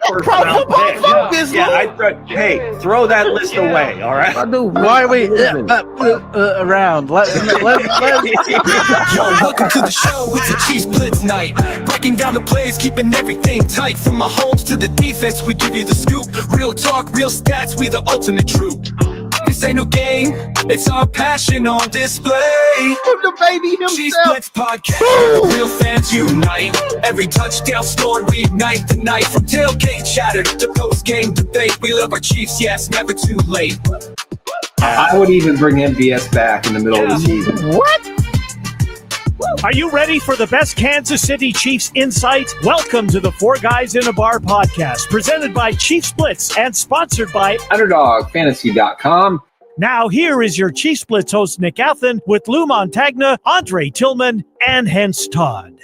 first round pick. Hey, throw that list away. All right. Why are we around? Yo, welcome to the show. It's a Chiefs Blitz night. Breaking down the plays, keeping everything tight. From Mahomes to the defense, we give you the scoop. Real talk, real stats, we the ultimate troop. This ain't no game, it's our passion on display. the baby himself. Chiefs Blitz podcast, real fans unite. Every touchdown scored, we ignite the night. From tailgate chatter to post-game debate, we love our Chiefs, yes, never too late. I would even bring MVS back in the middle of the season. What? Are you ready for the best Kansas City Chiefs insight? Welcome to the Four Guys in a Bar podcast, presented by Chiefs Blitz and sponsored by UnderdogFantasy.com. Now here is your Chiefs Blitz host, Nick Athan, with Lou Montagna, Andre Tillman, and Hense Todd.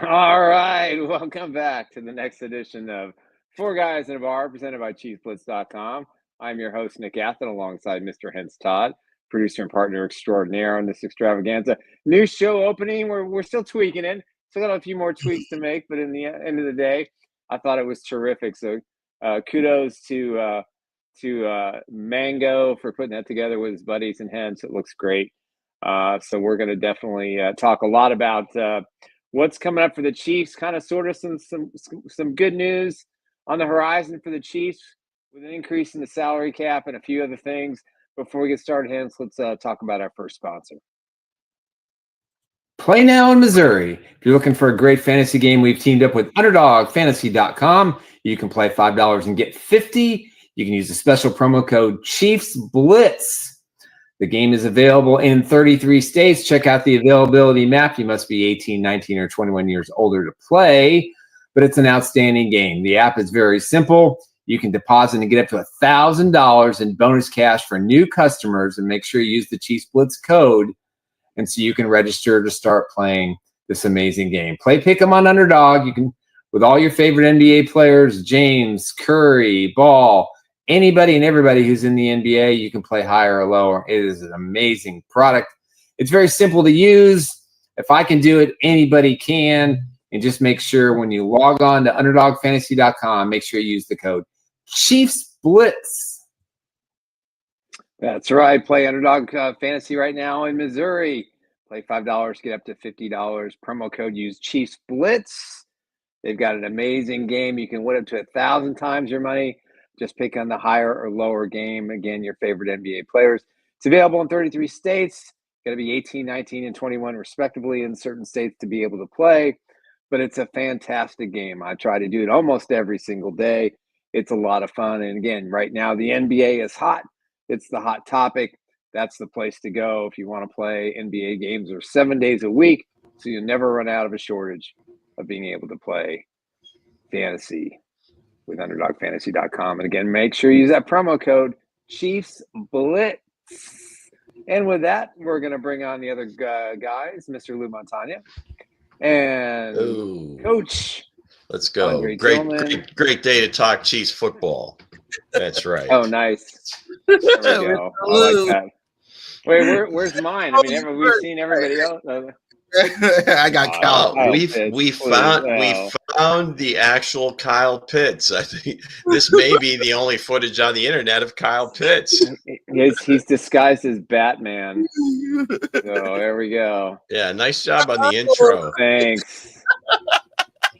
All right, welcome back to the next edition of Four Guys in a Bar, presented by ChiefsBlitz.com. I'm your host, Nick Athan, alongside Mr. Hense Todd, producer and partner extraordinaire on this extravaganza. New show opening. We're still tweaking it. Still got a few more tweaks to make, but in the end of the day, I thought it was terrific. So kudos to Mango for putting that together with his buddies and Hense. It looks great. So we're going to definitely talk a lot about what's coming up for the Chiefs, kind of sort of some good news on the horizon for the Chiefs with an increase in the salary cap and a few other things. Before we get started, Hense, let's talk about our first sponsor. Play now in Missouri. If you're looking for a great fantasy game, we've teamed up with UnderdogFantasy.com. You can play $5 and get $50. You can use the special promo code Chiefs Blitz. The game is available in 33 states. Check out the availability map. You must be 18, 19, or 21 years older to play, but it's an outstanding game. The app is very simple. You can deposit and get up to $1,000 in bonus cash for new customers, and make sure you use the Chiefs Blitz code, and so you can register to start playing this amazing game. Play Pick'em on Underdog. You can, with all your favorite NBA players, James, Curry, Ball, anybody and everybody who's in the NBA, you can play higher or lower. It is an amazing product. It's very simple to use. If I can do it, anybody can. And just make sure when you log on to UnderdogFantasy.com, make sure you use the code Chiefs Blitz. That's right. Play Underdog Fantasy right now in Missouri. Play $5, get up to $50. Promo code, use Chiefs Blitz. They've got an amazing game. You can win up to 1,000 times your money. Just pick on the higher or lower game. Again, your favorite NBA players. It's available in 33 states. Got to be 18, 19, and 21 respectively in certain states to be able to play. But it's a fantastic game. I try to do it almost every single day. It's a lot of fun. And again, right now the NBA is hot. It's the hot topic. That's the place to go if you want to play NBA games. Or 7 days a week, so you'll never run out of a shortage of being able to play fantasy with UnderdogFantasy.com. And again, make sure you use that promo code Chiefs Blitz. And with that, we're going to bring on the other guys, Mr. Lou Montagna and Coach. Let's go. Andre Great day to talk Chiefs football. That's right. Oh, nice. There we go. I like that. Wait, where's mine? I mean, we've seen everybody else. I got Kyle. We found the actual Kyle Pitts. I think this may be the only footage on the internet of Kyle Pitts. He's disguised as Batman. So there we go. Yeah, nice job on the intro. Thanks.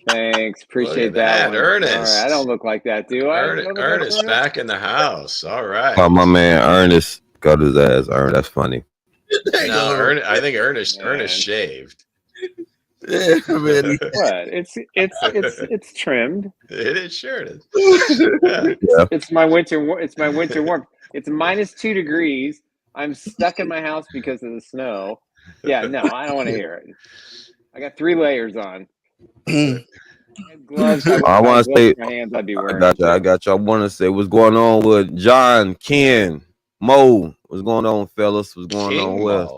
Appreciate that. Ernest. All right. I don't look like that, do I? Ernest back in the house. All right. Oh, my man Ernest got his ass. Ernest, that's funny. No, I think Ernest shaved. Yeah, man. What? It's trimmed. It is, sure it is. Yeah. It's my winter warmth. It's -2 degrees. I'm stuck in my house because of the snow. Yeah, no, I don't want to hear it. I got 3 layers on. Gloves. I want to say, my hands I'd be wearing. I got you. I want to say what's going on with John, Ken, Mo. What's going on, fellas? What's going on with?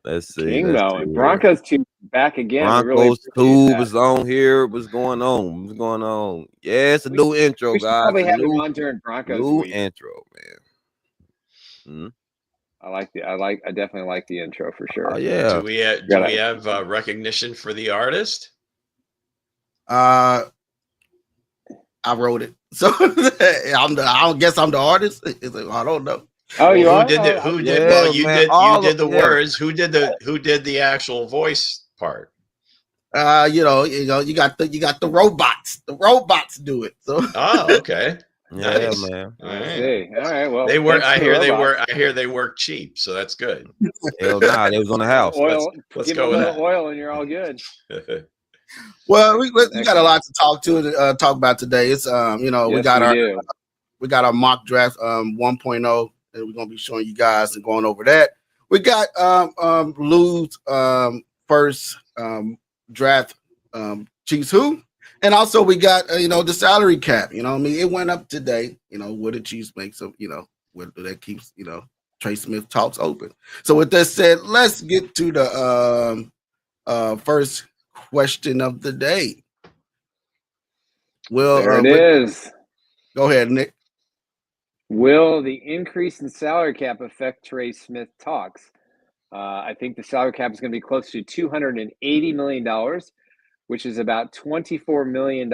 Let's see. Kingo and Broncos 2 back again. Broncos 2 was on here. What's going on? What's going on? Yeah, it's a new intro, we should guys. Probably have him on during Broncos. New week. intro, man. I definitely like the intro for sure. Oh yeah. Do we have recognition for the artist? I wrote it. So I guess I'm the artist. I don't know. Oh, you are? Who did the, who did Yeah, well you man, did the yeah. words. Who did the actual voice part? You got the robots. The robots do it. So Oh, okay. Yeah, Nice. man. All I right. see. All right. Well, They work. thanks I to the hear they robots. work. I hear they work cheap, so that's good. Hell nah, they was on the house. Oil. Let's Give go a with little that. oil, and you're all good. well, we got a lot to talk about today. It's Yes, we got our mock draft 1.0 that we're gonna be showing you guys and going over that. We got Lou's first draft Chiefs who, and also we got the salary cap. It went up today. What the Chiefs make, so what that keeps Trey Smith talks open. So with that said, let's get to the first question of the day. Well, there it is. Go ahead, Nick. Will the increase in salary cap affect Trey Smith talks? I think the salary cap is going to be close to $280 million, which is about $24 million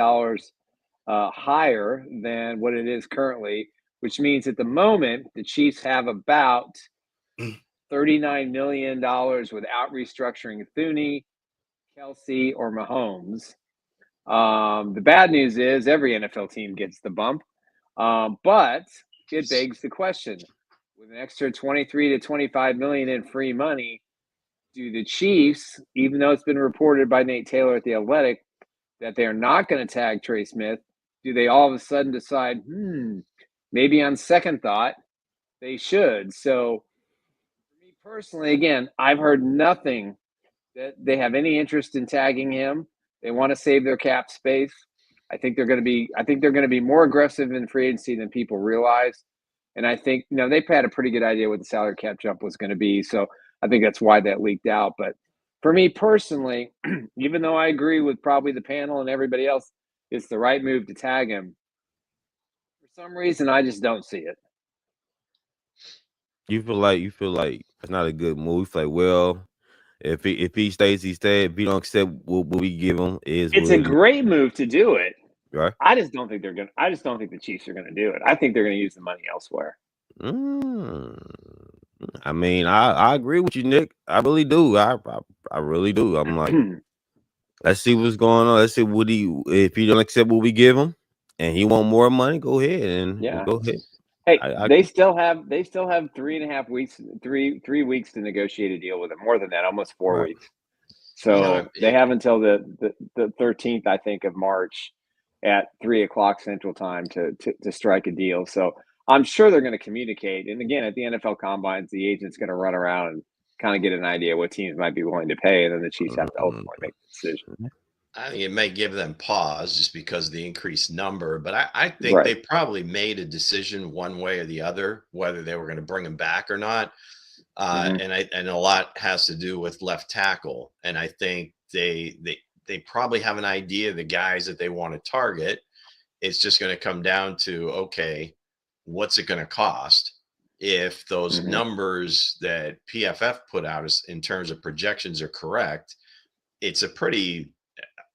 higher than what it is currently, which means at the moment the Chiefs have about $39 million without restructuring Thuney, Kelsey, or Mahomes. The bad news is every NFL team gets the bump, but it begs the question: with an extra 23 to 25 million in free money, do the Chiefs, even though it's been reported by Nate Taylor at The Athletic that they're not going to tag Trey Smith, do they all of a sudden decide, maybe on second thought, they should? So, for me personally, again, I've heard nothing that they have any interest in tagging him. They want to save their cap space. I think they're going to be more aggressive in free agency than people realize. And I think, they've had a pretty good idea what the salary cap jump was going to be. So I think that's why that leaked out. But for me personally, even though I agree with probably the panel and everybody else, it's the right move to tag him. For some reason, I just don't see it. You feel like it's not a good move. You feel like, well, if he stays, he stays. If he don't accept what we give him, it's a great move to do it. Right. I just don't think the Chiefs are going to do it. I think they're going to use the money elsewhere. I mean, I agree with you, Nick. I really do. I really do. I'm like, let's see what's going on. Let's see if he don't accept what we give him, and he want more money, go ahead and go ahead. Hey, they still have 3.5 weeks, three weeks to negotiate a deal with him. More than that, almost 4 weeks. So they have until the 13th, I think, of March at 3:00 Central Time to strike a deal. So I'm sure they're going to communicate. And again, at the NFL Combines, the agent's going to run around and kind of get an idea what teams might be willing to pay, and then the Chiefs have to ultimately make the decision. I think it may give them pause just because of the increased number, but I think they probably made a decision one way or the other, whether they were going to bring him back or not. And a lot has to do with left tackle. And I think they probably have an idea of the guys that they want to target. It's just going to come down to, okay, what's it going to cost? If those numbers that PFF put out in terms of projections are correct, it's a pretty,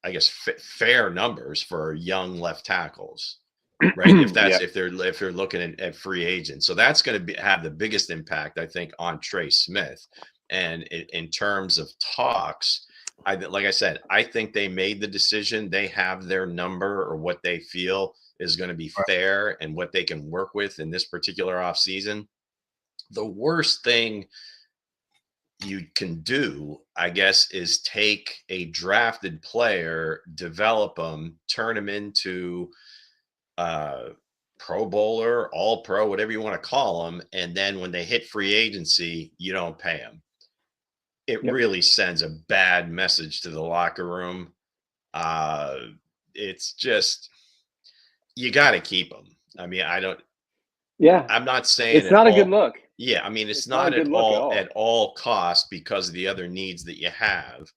I guess, fair numbers for young left tackles, right? If they're looking at free agents, so that's going to have the biggest impact, I think, on Trey Smith. And in terms of talks, like I said, I think they made the decision. They have their number or what they feel is going to be fair and what they can work with in this particular offseason. The worst thing you can do, I guess, is take a drafted player, develop them, turn them into Pro Bowler, All Pro, whatever you want to call them, and then when they hit free agency, you don't pay them. It really sends a bad message to the locker room. It's just, you got to keep them. I mean, I'm not saying it's not a good look. Yeah, I mean, it's not at all cost because of the other needs that you have.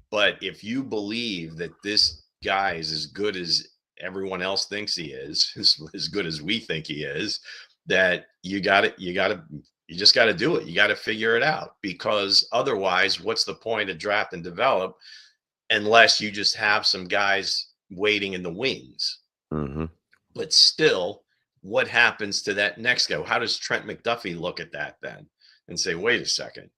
But if you believe that this guy is as good as everyone else thinks he is, as good as we think he is, that you just got to do it. You got to figure it out, because otherwise, what's the point of draft and develop unless you just have some guys waiting in the wings? But still, what happens to that next guy? How does Trent McDuffie look at that then and say, wait a second,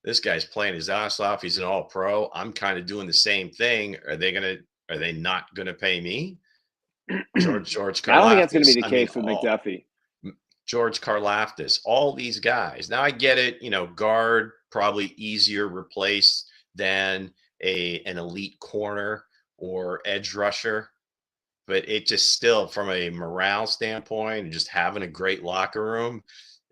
this guy's playing his ass off. He's an all-pro. I'm kind of doing the same thing. Are they not gonna pay me? George Karlaftis. I don't think that's going to be the case with McDuffie. George Karlaftis, all these guys. Now I get it, guard probably easier replaced than an elite corner or edge rusher, but it just still, from a morale standpoint and just having a great locker room,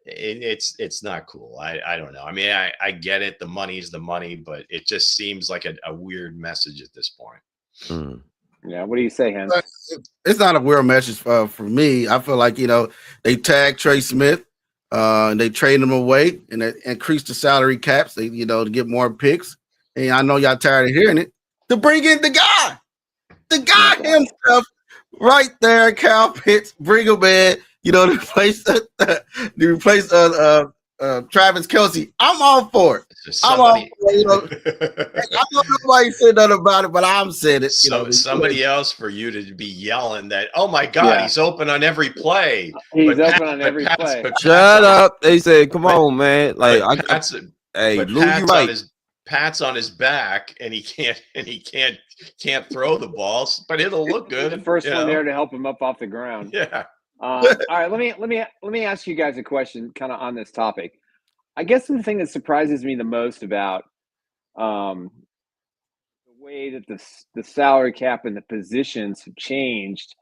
it's not cool. I don't know. I mean, I get it. The money's the money, but it just seems like a weird message at this point. Mm. Yeah, what do you say, Hense? It's not a weird message for me. I feel like they tagged Trey Smith, and they traded him away, and they increased the salary caps. They to get more picks. And I know y'all tired of hearing it. To bring in the guy himself, right there, Kyle Pitts. Bring him in. To replace Travis Kelce. I'm all for it. I'm all for it. I don't know why you said nothing about it, but I'm saying it. Somebody else for you to be yelling that, oh my God, he's open on every play. He's open on every play. Shut up. They said, come on, man. Like, hey, Lou, you right. Pat's on his back and he can't throw the balls, but it'll look good. The first one there to help him up off the ground. Yeah. All right, let me ask you guys a question kind of on this topic. I guess the thing that surprises me the most about the way that the salary cap and the positions have changed,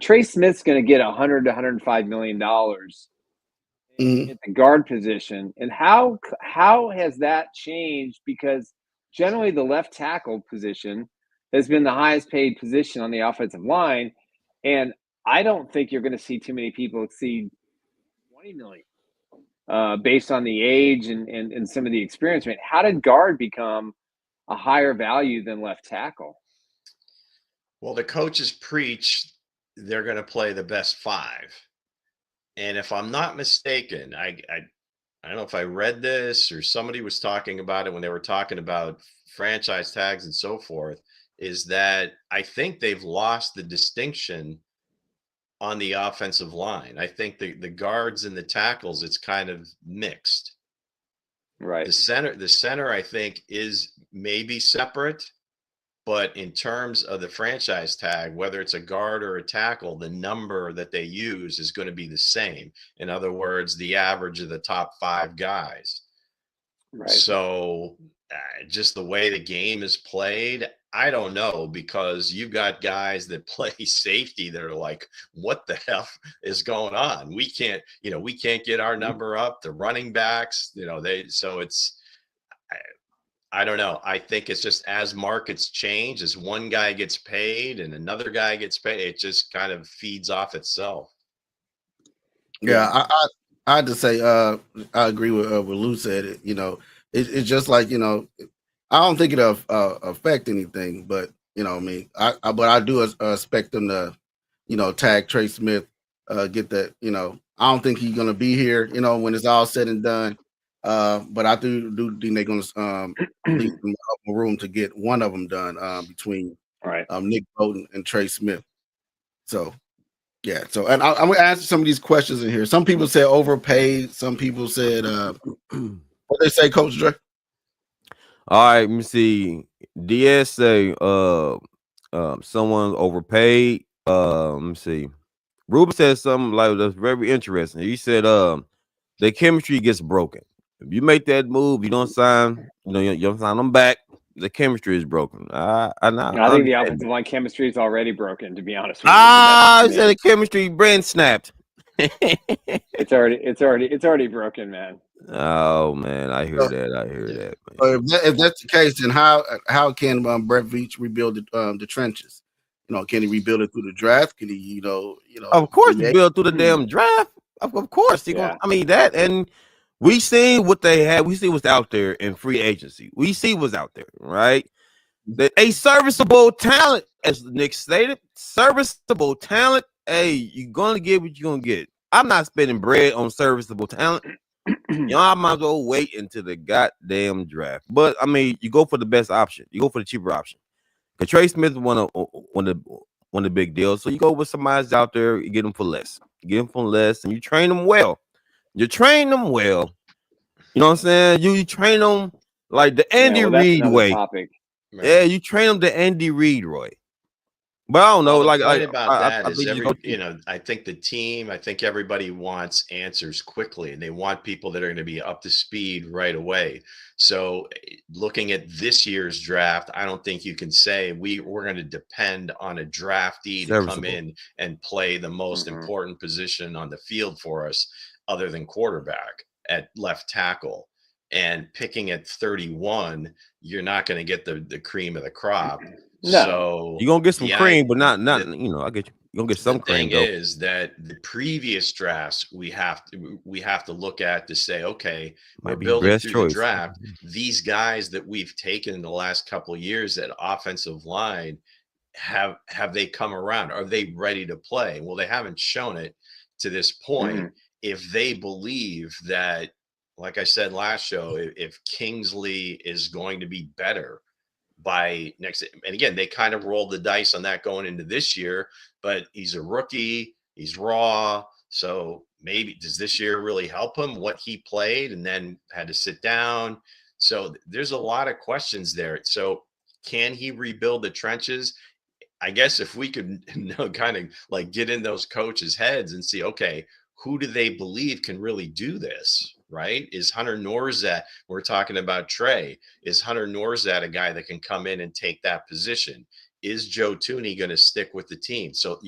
Trey Smith's going to get $100 to $105 million at the guard position. And how has that changed? Because generally the left tackle position has been the highest paid position on the offensive line. And I don't think you're going to see too many people exceed $20 million based on the age and some of the experience. I mean, how did guard become a higher value than left tackle? Well, the coaches preach they're going to play the best five. And if I'm not mistaken, I don't know if I read this or somebody was talking about it when they were talking about franchise tags and so forth, is that I think they've lost the distinction on the offensive line. I think the guards and the tackles, it's kind of mixed. Right. The center, I think, is maybe separate, but in terms of the franchise tag, whether it's a guard or a tackle, the number that they use is going to be the same. In other words, the average of the top five guys. Right. So just the way the game is played, I don't know, because you've got guys that play safety that are like, what the hell is going on? We can't get our number up. The running backs, I don't know. I think it's just as markets change, as one guy gets paid and another guy gets paid, it just kind of feeds off itself. Yeah, I had to say, I agree with what Lou said. It's just like, I don't think it'll affect anything, but but I do expect them to, tag Trey Smith, get that. I don't think he's gonna be here, when it's all said and done. But I do think they're gonna leave some room to get one of them done between Nick Bolton and Trey Smith. So yeah. So and I'm gonna answer some of these questions in here. Some people said overpaid. Some people said what they say, Coach Dre. All right, let me see. DS say someone's overpaid. Let me see. Ruben said something like that's very interesting. He said the chemistry gets broken. If you make that move, you don't sign, you don't sign them back. The chemistry is broken. I think the offensive line chemistry is already broken, to be honest with you. I said the chemistry brand snapped. It's already broken, man. Oh man, I hear that. Man. If that's the case, then how can Brett Veach rebuild the trenches? Can he rebuild it through the draft? Can he, Of course, build through the damn draft. Of course, that, and we see what they had. We see what's out there in free agency. We see what's out there, right? A serviceable talent, as Nick stated, serviceable talent. Hey, you're gonna get what you're gonna get. I'm not spending bread on serviceable talent. I might as well wait until the goddamn draft. But I mean, you go for the best option. You go for the cheaper option. Trey Smith is one of won the big deal. So you go with somebody that's out there, you get them for less. You get them for less, and you train them well. You train them well. You know what I'm saying? You train them like the Andy Reid way. Topic. Right. Yeah, you train them the Andy Reid way. But I don't know. The like point about that I is I think the team, I think everybody wants answers quickly, and they want people that are going to be up to speed right away. So looking at this year's draft, I don't think you can say we're going to depend on a draftee to come in and play the most important position on the field for us, other than quarterback at left tackle. And picking at 31, you're not going to get the cream of the crop. No. So you're gonna get some cream, but not I get you. You're gonna get some cream. The thing is that the previous drafts we have to look at to say, okay, we're building through the draft. These guys that we've taken in the last couple of years at offensive line, have they come around? Are they ready to play? Well, they haven't shown it to this point. If they believe that, like I said last show, if Kingsley is going to be better by next, and again, they kind of rolled the dice on that going into this year, but he's a rookie, he's raw. So maybe does this year really help him, what he played and then had to sit down? So there's a lot of questions there. So can he rebuild the trenches? I guess if we could kind of like get in those coaches' heads and see, okay, who do they believe can really do this? Right? Is Hunter Norzat, we're talking about Trey, is Hunter Norzat a guy that can come in and take that position? Is Joe Thuney going to stick with the team? So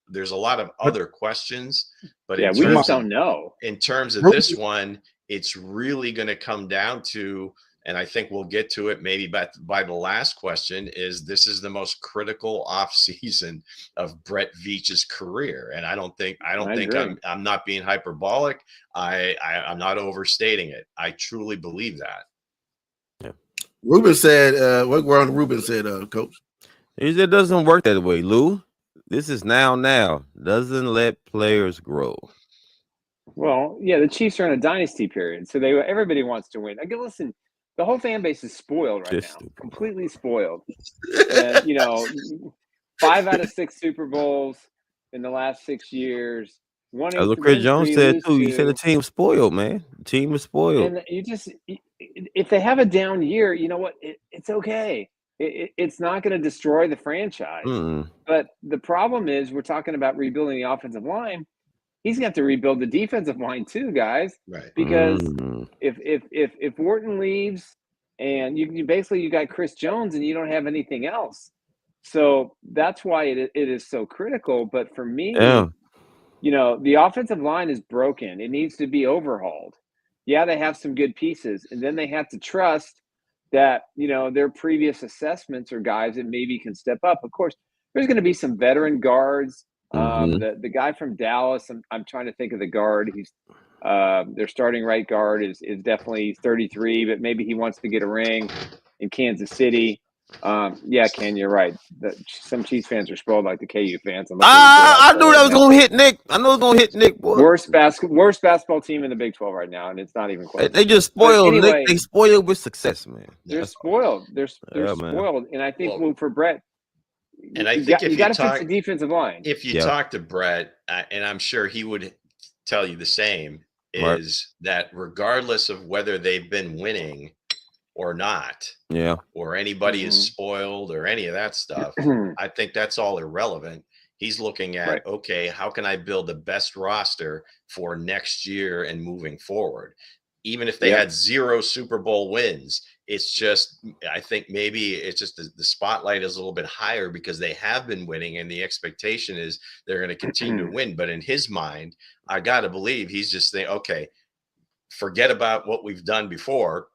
there's a lot of other questions, but we just don't know. In terms of this one, it's really going to come down to, and I think we'll get to it maybe by the last question, is this is the most critical offseason of Brett Veach's career. And I don't think I'm not being hyperbolic. I'm not overstating it. I truly believe that. Yeah. Ruben said, what Ruben said, Coach? It doesn't work that way, Lou. This is now. Doesn't let players grow. Well, yeah, the Chiefs are in a dynasty period, so everybody wants to win. Again, listen, the whole fan base is spoiled right now, completely spoiled. And, 5 out of 6 Super Bowls in the last 6 years. As what Chris Jones said too, you said the team's spoiled, man. The team is spoiled. And if they have a down year, you know what? It's okay. It's not going to destroy the franchise. But the problem is, we're talking about rebuilding the offensive line. He's going to have to rebuild the defensive line too, guys. Right. Because if Wharton leaves and you got Chris Jones and you don't have anything else. So that's why it is so critical. But for me, the offensive line is broken. It needs to be overhauled. Yeah, they have some good pieces. And then they have to trust that, their previous assessments are guys that maybe can step up. Of course, there's going to be some veteran guards. The guy from Dallas, I'm trying to think of the guard. He's their starting right guard is definitely 33, but maybe he wants to get a ring in Kansas City. Yeah, Ken, you're right. Some Chiefs fans are spoiled like the KU fans. I knew that was going to hit Nick. I know it's going to hit Nick. Boy. Worst basketball team in the Big 12 right now, and it's not even close. They just spoiled. Anyway, Nick, they spoiled with success, man. They're spoiled. They're spoiled, and I think for Brett. And I think you got to fix the defensive line. If you talk to Brett, and I'm sure he would tell you the same, is that regardless of whether they've been winning or not, or anybody is spoiled or any of that stuff, I think that's all irrelevant. He's looking at, okay, how can I build the best roster for next year and moving forward? Even if they had 0 Super Bowl wins, it's just, I think maybe it's just the spotlight is a little bit higher because they have been winning and the expectation is they're going to continue to win. But in his mind, I got to believe he's just saying, okay, forget about what we've done before.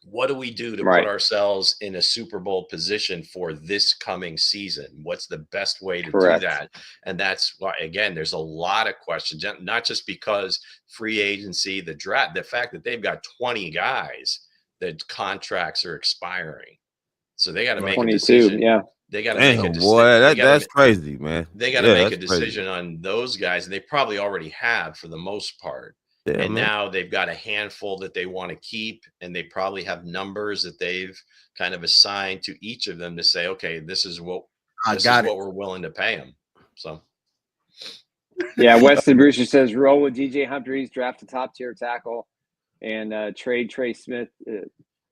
What do we do to put ourselves in a Super Bowl position for this coming season? What's the best way to do that? And that's why, again, there's a lot of questions, not just because free agency, the draft, the fact that they've got 20 guys that contracts are expiring. So they got to make a decision. Yeah. They got to make a decision. Boy, that's crazy, man. They got to make a decision on those guys, and they probably already have for the most part. Yeah, and now they've got a handful that they want to keep, and they probably have numbers that they've kind of assigned to each of them to say, okay, this is what This is what we're willing to pay him. So. Yeah, Wesley Brewster says roll with DJ Humphries, draft a top tier tackle, and trade Trey Smith,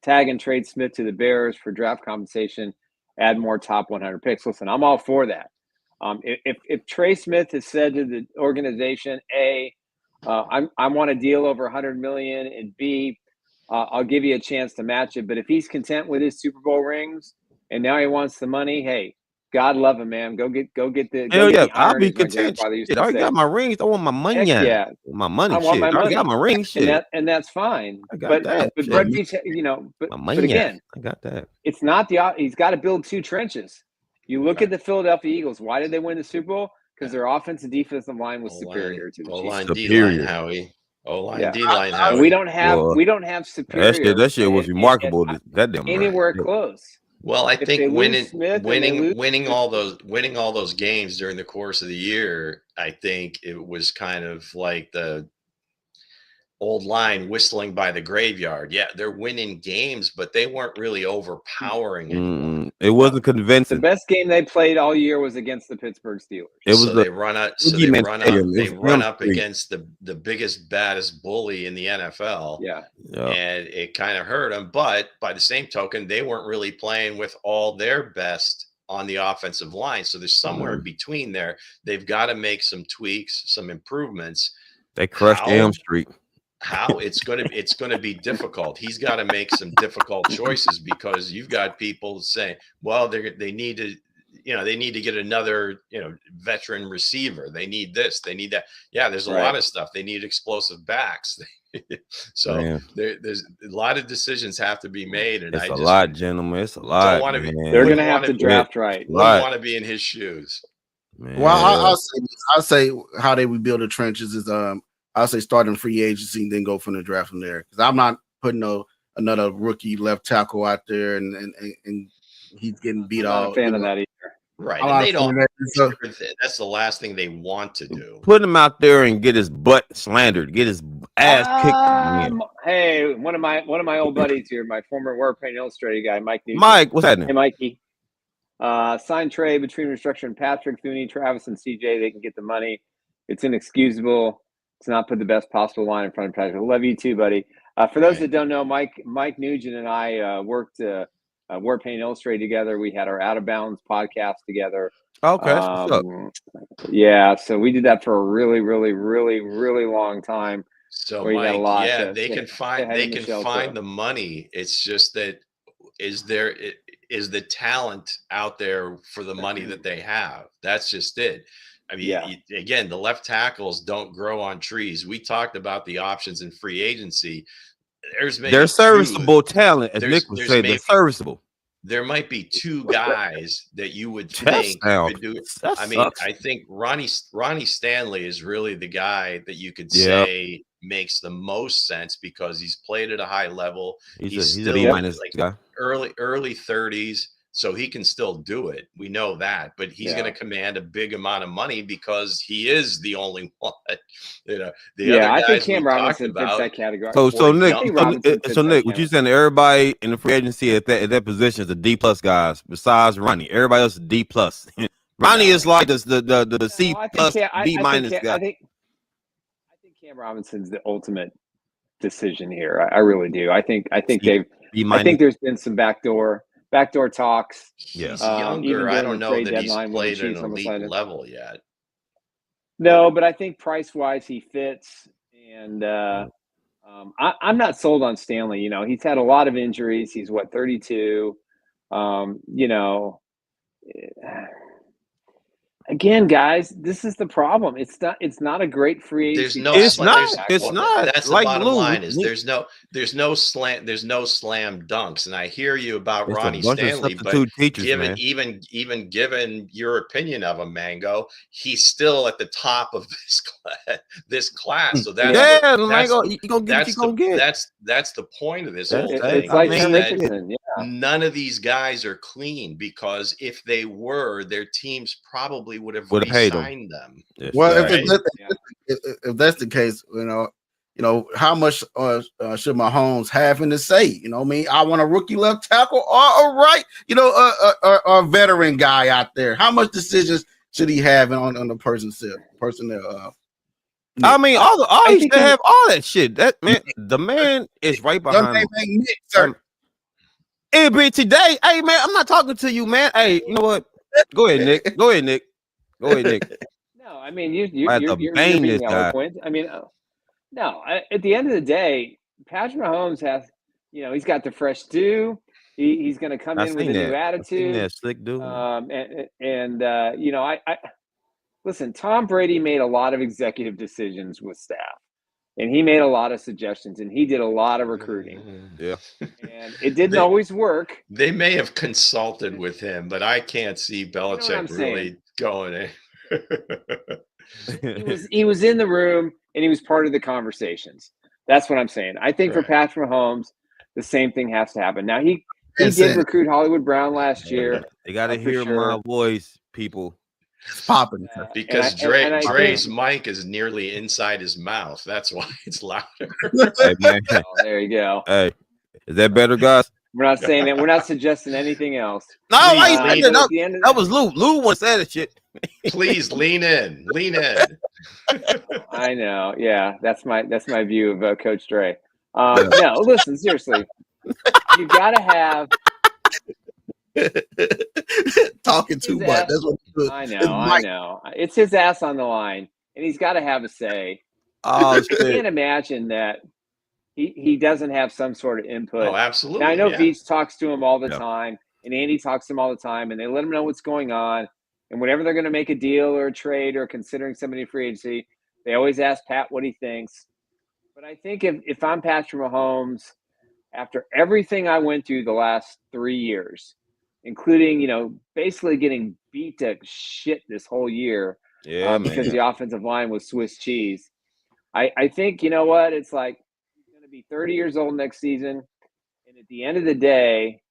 tag and trade Smith to the Bears for draft compensation. Add more top 100 picks. Listen, I'm all for that. If Trey Smith has said to the organization, A, I want a deal over 100 million, and B, I'll give you a chance to match it. But if he's content with his Super Bowl rings and now he wants the money, hey, God love him, man. Go get the. Hell yeah, the I'll iron, be as my content. grandfather used Shit, to I already say. got my rings. I want my money. Heck yeah, my money. I want my I already money. got my ring. Shit, and that's fine. I got that. But Brett Veach, but again, I got that. it's not he's got to build two trenches. You look at the Philadelphia Eagles. Why did they win the Super Bowl? Because their offensive defensive line was superior to the Chiefs. O-line, D-line, Howie. O-line, D-line, Howie. We don't have superior. That shit was remarkable. That damn anywhere close. Well, I think winning all those games during the course of the year, I think it was kind of like the old line whistling by the graveyard. Yeah, they're winning games, but they weren't really overpowering anyone. It wasn't convincing. The best game they played all year was against the Pittsburgh Steelers. It was they run up against the biggest, baddest bully in the NFL. Yeah. And it kind of hurt them. But by the same token, they weren't really playing with all their best on the offensive line. So there's somewhere in between there. They've got to make some tweaks, some improvements. They crushed Elm Street. How it's going to be difficult. He's got to make some difficult choices because you've got people saying, well, they need to get another, veteran receiver. They need this, they need that. Yeah, there's a lot of stuff. They need explosive backs. So there's a lot of decisions have to be made. And it's a lot, gentlemen. It's a lot. They're going to have to draft right. We want to be in his shoes. Man. Well, I'll say how they rebuild the trenches is I'll say starting free agency and then go from the draft from there. Because I'm not putting another rookie left tackle out there and he's getting beat off. I'm not a fan of that either. Right. And they don't. That's the last thing they want to do. Put him out there and get his butt slandered, get his ass kicked. Hey, one of my old buddies here, my former War Paint Illustrated guy, Mike Nugent. Mike, what's happening? Hey, Mikey. Sign trade between restructuring Patrick, Thuney, Travis, and CJ. They can get the money. It's inexcusable. It's not put the best possible line in front of Patrick. I love you too, buddy. For those that don't know, Mike Nugent and I worked War Paint Illustrated together. We had our Out of Bounds podcast together. Okay, what's up? Yeah, so we did that for a really, really, really, really long time. So Mike, they can find the money. It's just that is the talent out there for the money that they have. That's just it. I mean, again, the left tackles don't grow on trees. We talked about the options in free agency. They're serviceable talent, as Nick would say. They're serviceable. There might be two guys that you would think could do it. I think Ronnie Stanley is really the guy that you could say makes the most sense because he's played at a high level. He's still like early 30s. So he can still do it. We know that, but he's going to command a big amount of money because he is the only one. The other guys I think Cam Robinson fits that category. So Nick, what you saying? Everybody in the free agency at that position is a D+ guys. Besides Ronnie, everybody else is D+. Ronnie is like the C+ B- guy. I think Cam Robinson's the ultimate decision here. I really do. I think there's been some backdoor talks. He's younger. I don't know that he's played at an elite level yet. No, but I think price-wise he fits. And I'm not sold on Stanley. He's had a lot of injuries. He's 32. Again, guys, this is the problem. It's not a great free agency. It's not. That's like the bottom line is there's no slam dunks. And I hear you about Ronnie Stanley, but even given your opinion of him, Mango, he's still at the top of this class. So that's the point of this whole thing. It's like Richardson. None of these guys are clean because if they were, their teams probably would have paid signed them. Well, if that's the case, how much should Mahomes have in the say? You know what I mean? I want a rookie left tackle or a veteran guy out there. How much decisions should he have on the personnel? I mean, he should have all that shit. That man, the man is right behind him. Nick, sir. It'll be today. Hey, man, I'm not talking to you, man. Hey, you know what? Go ahead, Nick. Go ahead, Nick. No, I mean, you're bang being this guy. eloquent. I mean, no. At the end of the day, Patrick Mahomes has, he's got the fresh stew. He's going to come in with a new attitude. That slick dude. Listen. Tom Brady made a lot of executive decisions with staff, and he made a lot of suggestions, and he did a lot of recruiting. Yeah, and it didn't always work. They may have consulted with him, but I can't see Belichick really going in. He was in the room and he was part of the conversations. That's what I'm saying. I think for Patrick Mahomes, the same thing has to happen. Now he did recruit Hollywood Brown last year. They got to hear my voice, people. It's popping because Dre's mic is nearly inside his mouth. That's why it's louder. Hey, man. Oh, there you go. Hey, is that better, guys? We're not saying that. We're not suggesting anything else. No, that was Lou. Lou once said that shit. Please lean in. I know. Yeah, that's my view of Coach Dre. No, listen, seriously, you got to have talking too much. That's what I know. It's his ass on the line, and he's got to have a say. Oh, I can't imagine that he doesn't have some sort of input. Oh, absolutely. Now, I know Veach talks to him all the time, and Andy talks to him all the time, and they let him know what's going on. And whenever they're going to make a deal or a trade or considering somebody free agency, they always ask Pat what he thinks. But I think if I'm Patrick Mahomes, after everything I went through the last 3 years, including, basically getting beat to shit this whole year because the offensive line was Swiss cheese, I think, you know what? It's like he's going to be 30 years old next season. And at the end of the day,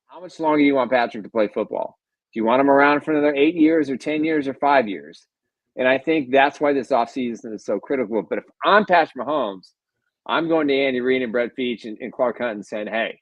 how much longer do you want Patrick to play football? Do you want him around for another 8 years or 10 years or 5 years? And I think that's why this offseason is so critical. But if I'm Patrick Mahomes, I'm going to Andy Reid and Brett Veach and Clark Hunt and saying, hey,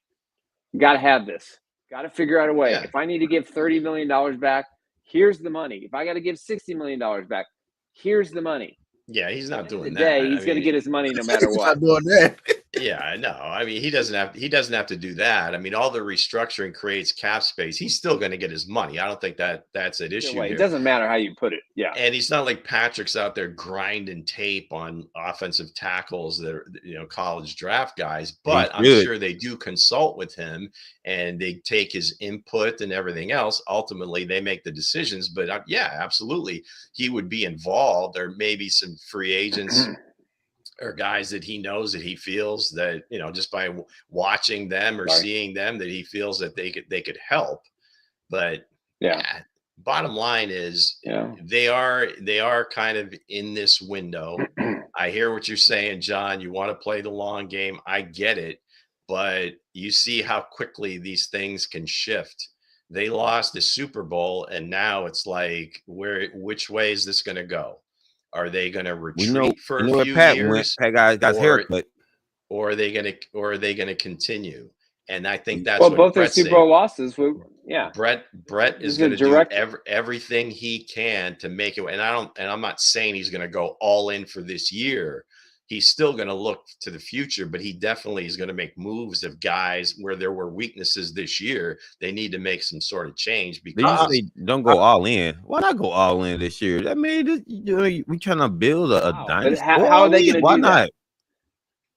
you got to have this. Got to figure out a way. Yeah. If I need to give $30 million back, here's the money. If I got to give $60 million back, here's the money. Yeah, he's not doing that. He's going to get his money no matter what. Not doing that. Yeah, I know. I mean, he doesn't have to do that. I mean, all the restructuring creates cap space. He's still going to get his money. I don't think that's an issue. It doesn't matter how you put it. Yeah. And he's not like Patrick's out there grinding tape on offensive tackles that are, college draft guys, but I'm sure they do consult with him and they take his input and everything else. Ultimately, they make the decisions, but yeah, absolutely. He would be involved. There may be some free agents or guys that he knows that he feels that, just by watching them or seeing them that he feels that they could help. But bottom line is they are kind of in this window. I hear what you're saying, John. You want to play the long game. I get it. But you see how quickly these things can shift. They lost the Super Bowl, and now it's like, which way is this going to go? Are they going to retreat for a few years? Haircut. Or are they going to continue? And I think that's what both their Super Bowl losses. Brett is going to do everything he can to make it. And I'm not saying he's going to go all in for this year. He's still going to look to the future, but he definitely is going to make moves of guys where there were weaknesses this year. They need to make some sort of change because they don't go all in. Why not go all in this year? I mean, we trying to build a dynasty. How are they going to do that?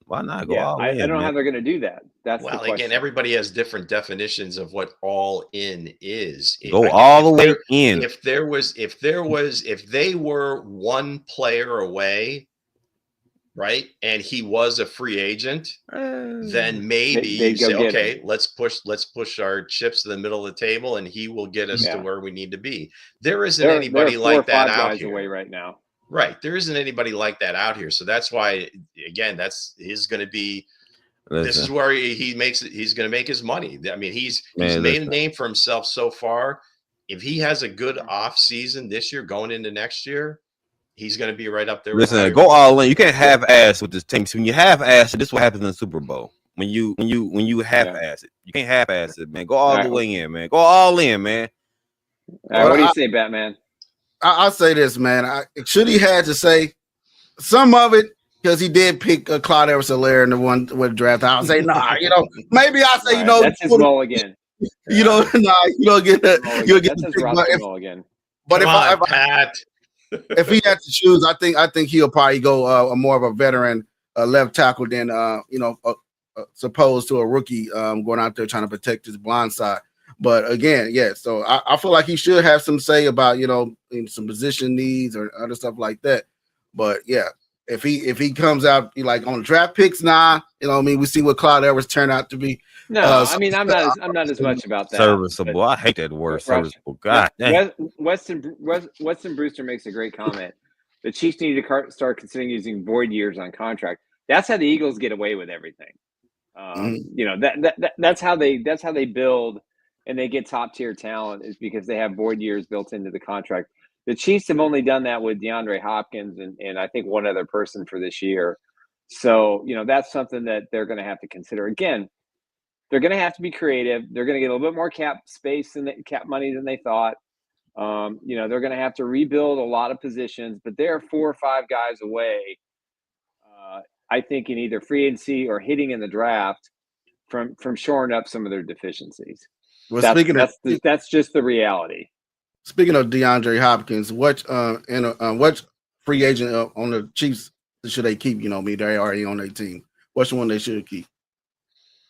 Why not go all in? I don't know how they're going to do that. That's well, again, everybody has different definitions of what all in is. Go all the way in. If they were one player away, right, and he was a free agent, then maybe you say, okay, let's push our chips to the middle of the table, and he will get us to where we need to be. There isn't anybody like that out here away right now. Right, there isn't anybody like that out here. So that's why, again, he's going to be. This is where he makes it. He's going to make his money. I mean, he's made a name for himself so far. If he has a good off season this year, going into next year, he's going to be right up there. Listen, go all in. You can't half ass with this team. So when you half ass it, this is what happens in the Super Bowl. When you half ass it, you can't half ass it, man. Go all the way in, man. Go all in, man. What do you say, Batman? I'll say this, man. Should he had to say some of it because he did pick Clyde Edwards-Helaire in the one with the draft. I'll say, nah, maybe I'll say, that's his mulligan. You don't get that. You'll get that's his mulligan. But if he had to choose, I think he'll probably go more of a veteran left tackle than supposed to a rookie going out there trying to protect his blind side. But again, so I feel like he should have some say about some position needs or other stuff like that. But yeah, if he comes out like on draft picks, we see what Clyde Edwards turned out to be. No, I'm not as much about that. Serviceable. I hate that word, serviceable. God dang. Weston Brewster makes a great comment. The Chiefs need to start considering using void years on contract. That's how the Eagles get away with everything. That's how they build and they get top tier talent is because they have void years built into the contract. The Chiefs have only done that with DeAndre Hopkins and I think one other person for this year. So, that's something that they're going to have to consider. Again, they're going to have to be creative. They're going to get a little bit more cap space and cap money than they thought. They're going to have to rebuild a lot of positions, but they're 4 or 5 guys away, I think, in either free agency or hitting in the draft from shoring up some of their deficiencies. Well, that's just the reality. Speaking of DeAndre Hopkins, what free agent on the Chiefs should they keep? They're already on their team. What's the one they should keep?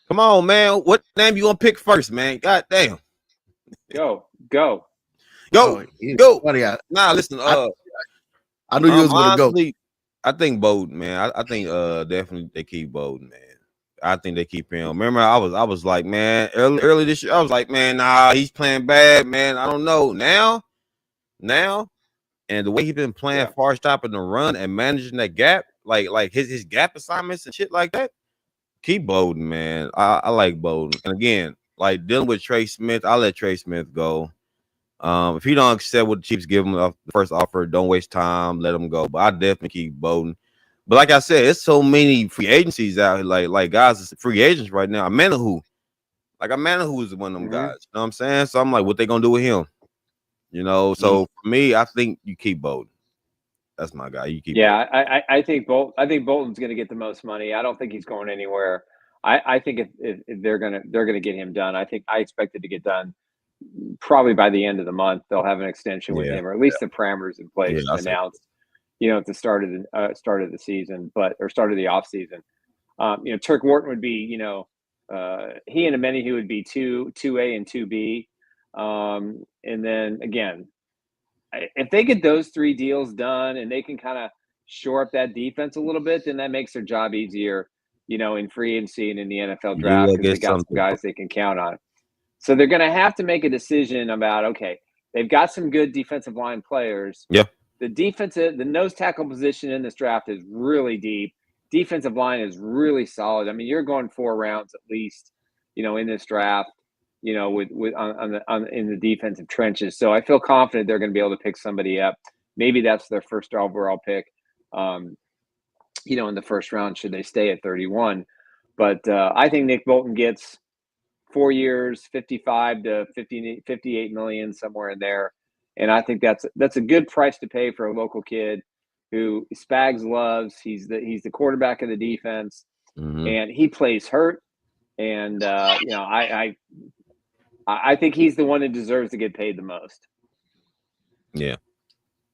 Come on, man. What name you want to pick first, man? God damn. Go. Go. What do you got? Nah, listen. I knew you was going to go. I think Bowden, man. I think definitely they keep Bowden, man. I think they keep him. Remember, I was like, man, early this year, I was like, man, nah, he's playing bad, man. I don't know. Now, and the way he's been playing far stopping the run and managing that gap, like his gap assignments and shit like that. Keep Bowden, man. I like Bowden. And again, like dealing with Trey Smith, I'll let Trey Smith go. If he don't accept what the Chiefs give him the first offer, don't waste time, let him go. But I definitely keep Bowden. But like I said, it's so many free agencies out here, like guys, free agents right now. Amanahu is one of them guys. You know what I'm saying? So I'm like, what they gonna do with him? So for me, I think you keep Bowden. That's my guy. You keep. Yeah, I think Bolton's going to get the most money. I don't think he's going anywhere. I think if they're gonna get him done. I expect it to get done probably by the end of the month. They'll have an extension with him, or at least the parameters in place announced. At the start of the season, or start of the off season. Turk Wharton would be, he and Amanahu would be 2A and 2B, and then again, if they get those 3 deals done and they can kind of shore up that defense a little bit, then that makes their job easier, in free agency and in the NFL draft because they got some guys they can count on. So they're going to have to make a decision about, okay, they've got some good defensive line players. Yeah. The nose tackle position in this draft is really deep. Defensive line is really solid. I mean, you're going 4 rounds at least, in this draft, in the defensive trenches. So I feel confident they're going to be able to pick somebody up. Maybe that's their first overall pick, in the first round, should they stay at 31. But I think Nick Bolton gets 4 years, 55 to 58 million, somewhere in there. And I think that's a good price to pay for a local kid who Spags loves. He's the quarterback of the defense, and he plays hurt. And I think he's the one that deserves to get paid the most. Yeah.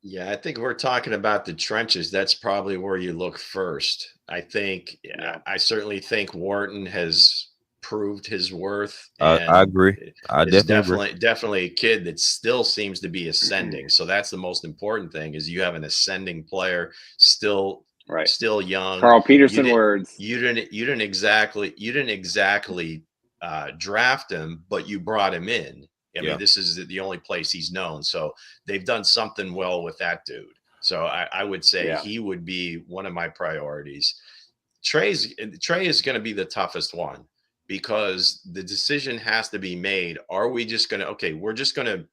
Yeah, I think we're talking about the trenches. That's probably where you look first. I certainly think Wharton has proved his worth. I agree. I definitely a kid that still seems to be ascending. So that's the most important thing, is you have an ascending player still young. Carl Peterson words. You didn't exactly draft him, but you brought him in. I mean, this is the only place he's known. So they've done something well with that dude. So I would say he would be one of my priorities. Trey is going to be the toughest one, because the decision has to be made. Are we just going to, we're just going to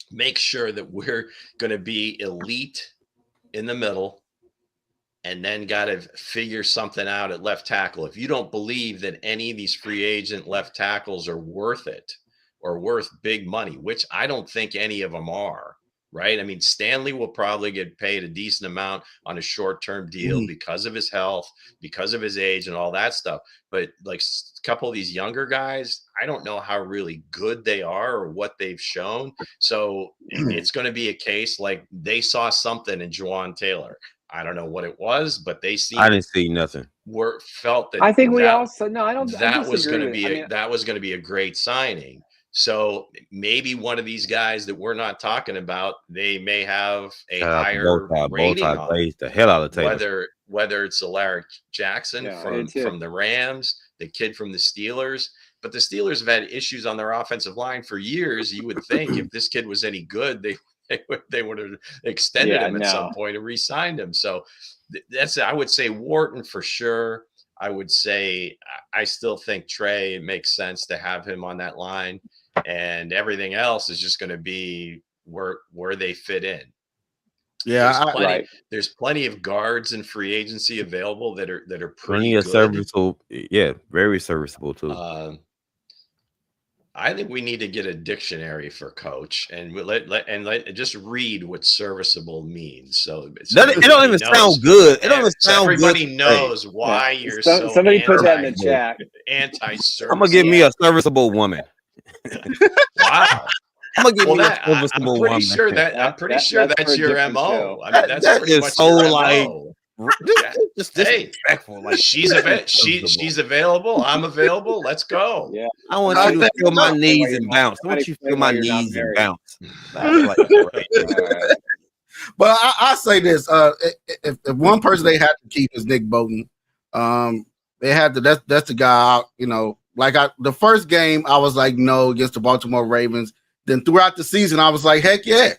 make sure that we're going to be elite in the middle, and then got to figure something out at left tackle. If you don't believe that any of these free agent left tackles are worth it or worth big money, which I don't think any of them are, right? I mean, Stanley will probably get paid a decent amount on a short-term deal because of his health, because of his age and all that stuff. But like a couple of these younger guys, I don't know how really good they are or what they've shown. So it's going to be a case like they saw something in Juwan Taylor. I don't know what it was, but they seemed. I didn't see nothing. Felt that. I think we also no. I don't. That was going to be that was going to be a great signing. So maybe one of these guys that we're not talking about, they may have a higher rating on the hell out of Taylor. Whether it's Alaric Jackson from the Rams, the kid from the Steelers. But the Steelers have had issues on their offensive line for years. You would think if this kid was any good, they would have extended him at some point and re-signed him. So that's, I would say Wharton for sure. I would say I still think Trey, it makes sense to have him on that line, and everything else is just going to be where they fit in. Yeah, there's plenty of guards in free agency available that are pretty good. Serviceable. Yeah, very serviceable too. I think we need to get a dictionary for coach and let just read what serviceable means. So it don't even sound good. It don't even sound good. Everybody knows why you're so. Somebody put that in the chat. Anti-service. I'm gonna give me a serviceable woman. Wow. I'm gonna give me a serviceable woman. I'm pretty sure that's your MO. I mean, that's pretty much so your like. MO. Just disrespectful. Like she's available. I'm available. Let's go. Yeah. I want you to feel my knees and bounce. I want you to feel my knees and bounce. But I say this: if one person they have to keep is Nick Bolton, they had to. That's the guy. You know, like the first game, I was like no against the Baltimore Ravens. Then throughout the season, I was like, heck yeah.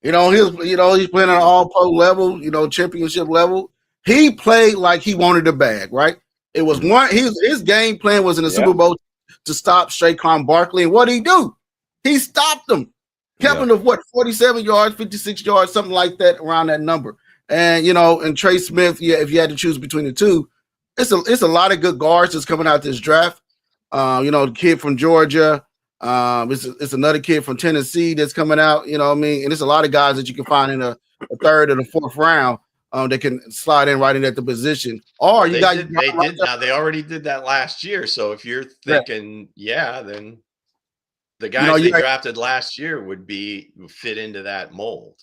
He's playing at an all-pro level, championship level. He played like he wanted the bag, right? It was his game plan was in the Super Bowl to stop Saquon Barkley. And what did he do? He stopped him. Kept him to 47 yards, 56 yards, something like that, around that number. And and Trey Smith, if you had to choose between the two, it's a lot of good guards that's coming out this draft. The kid from Georgia. It's another kid from Tennessee that's coming out, And it's a lot of guys that you can find in a third or the fourth round that can slide in right in at the position. Or they already did that last year. So if you're thinking, then the guys they drafted last year would fit into that mold.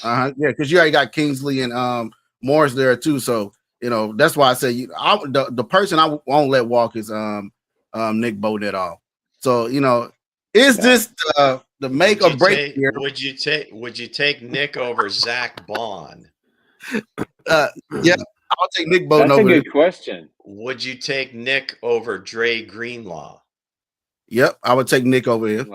Because you already got Kingsley and Morris there too. So that's why I say the person I won't let walk is Nick Bolton at all. So is this the make or break here? Would you take Nick over Zach Bond? I'll take Nick Bolton over. That's a good question. Would you take Nick over Dre Greenlaw? Yep, I would take Nick over here.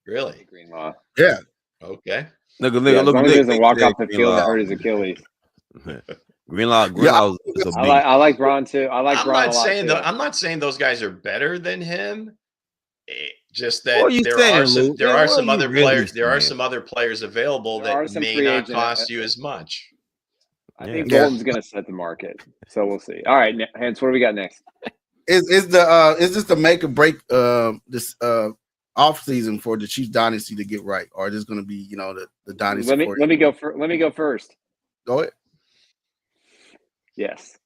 Really? Greenlaw. Yeah. Okay. Look, he doesn't walk off the field and hurt his Achilles. Greenlaw. I like Braun too. I like Braun a lot. I'm not saying those guys are better than him. Just that there are some other players. There are some other players available that may not cost you as much. I think Bolton's going to set the market, so we'll see. All right, Hense, what do we got next? Is this the make or break this off season for the Chiefs dynasty to get right, or is this going to be the dynasty? Let me go first. Go ahead. Yes.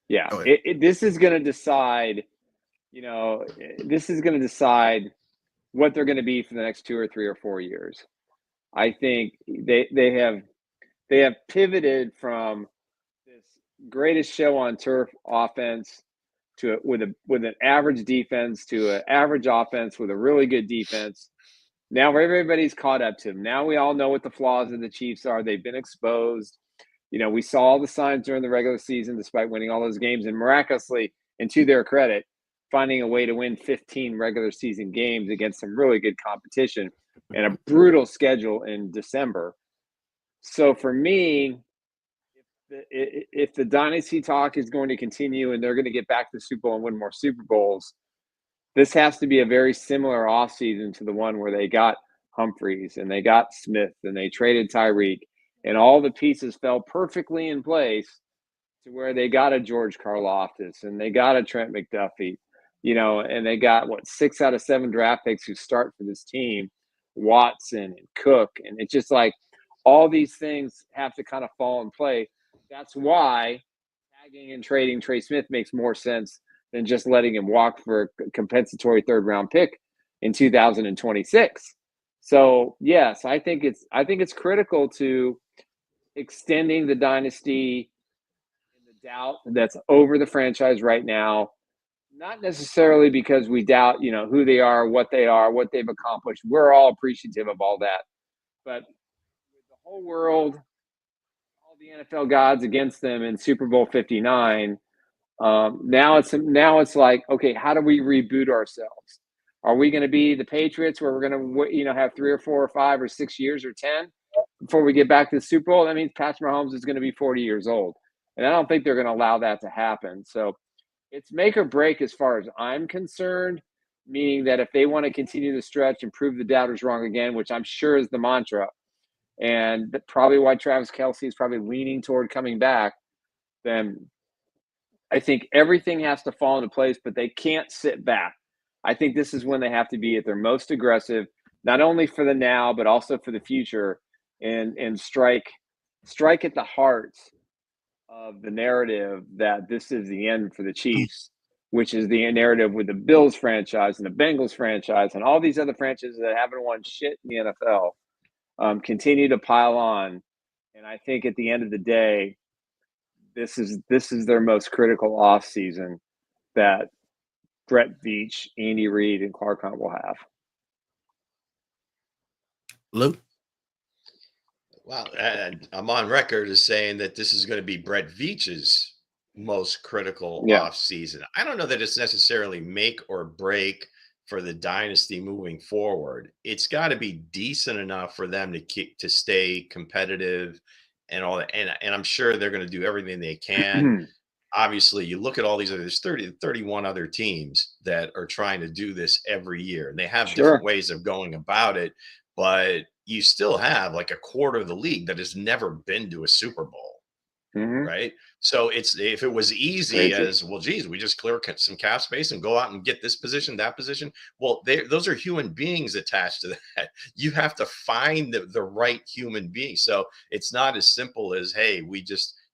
Yeah. This is going to decide. This is going to decide what they're going to be for the next 2 or 3 or 4 years. I think they have pivoted from this greatest show on turf offense to with an average defense to an average offense with a really good defense. Now everybody's caught up to them. Now we all know what the flaws of the Chiefs are. They've been exposed. We saw all the signs during the regular season, despite winning all those games, and miraculously, and to their credit, finding a way to win 15 regular season games against some really good competition and a brutal schedule in December. So for me, if the dynasty talk is going to continue and they're going to get back to the Super Bowl and win more Super Bowls, this has to be a very similar offseason to the one where they got Humphreys and they got Smith and they traded Tyreek and all the pieces fell perfectly in place to where they got a George Karlaftis and they got a Trent McDuffie, and they got 6 out of 7 draft picks who start for this team, Watson and Cook, and it's just like all these things have to kind of fall in play. That's why tagging and trading Trey Smith makes more sense than just letting him walk for a compensatory 3rd-round pick in 2026. So yes, I think it's critical to extending the dynasty in the doubt that's over the franchise right now. Not necessarily because we doubt, who they are, what they've accomplished. We're all appreciative of all that. But with the whole world, all the NFL gods against them in Super Bowl 59, now it's like, okay, how do we reboot ourselves? Are we going to be the Patriots where we're going to, have 3 or 4 or 5 or 6 years or 10 before we get back to the Super Bowl? That means Patrick Mahomes is going to be 40 years old. And I don't think they're going to allow that to happen. So it's make or break as far as I'm concerned, meaning that if they want to continue to stretch and prove the doubters wrong again, which I'm sure is the mantra, and probably why Travis Kelce is probably leaning toward coming back, then I think everything has to fall into place, but they can't sit back. I think this is when they have to be at their most aggressive, not only for the now, but also for the future, and strike at the heart of the narrative that this is the end for the Chiefs, which is the narrative with the Bills franchise and the Bengals franchise and all these other franchises that haven't won shit in the NFL continue to pile on. And I think at the end of the day, this is their most critical offseason that Brett Veach, Andy Reid, and Clark Hunt will have. Lou? Well, I'm on record as saying that this is going to be Brett Veach's most critical offseason. I don't know that it's necessarily make or break for the dynasty moving forward. It's got to be decent enough for them to stay competitive and all that. And I'm sure they're going to do everything they can. Obviously, you look at all these there's 30 to 31 other teams that are trying to do this every year. And they have different ways of going about it, but you still have like a quarter of the league that has never been to a Super Bowl, right? So if it was easy as, well, geez, we just clear some cap space and go out and get this position, that position. Well, those are human beings attached to that. You have to find the right human being. So it's not as simple as, hey,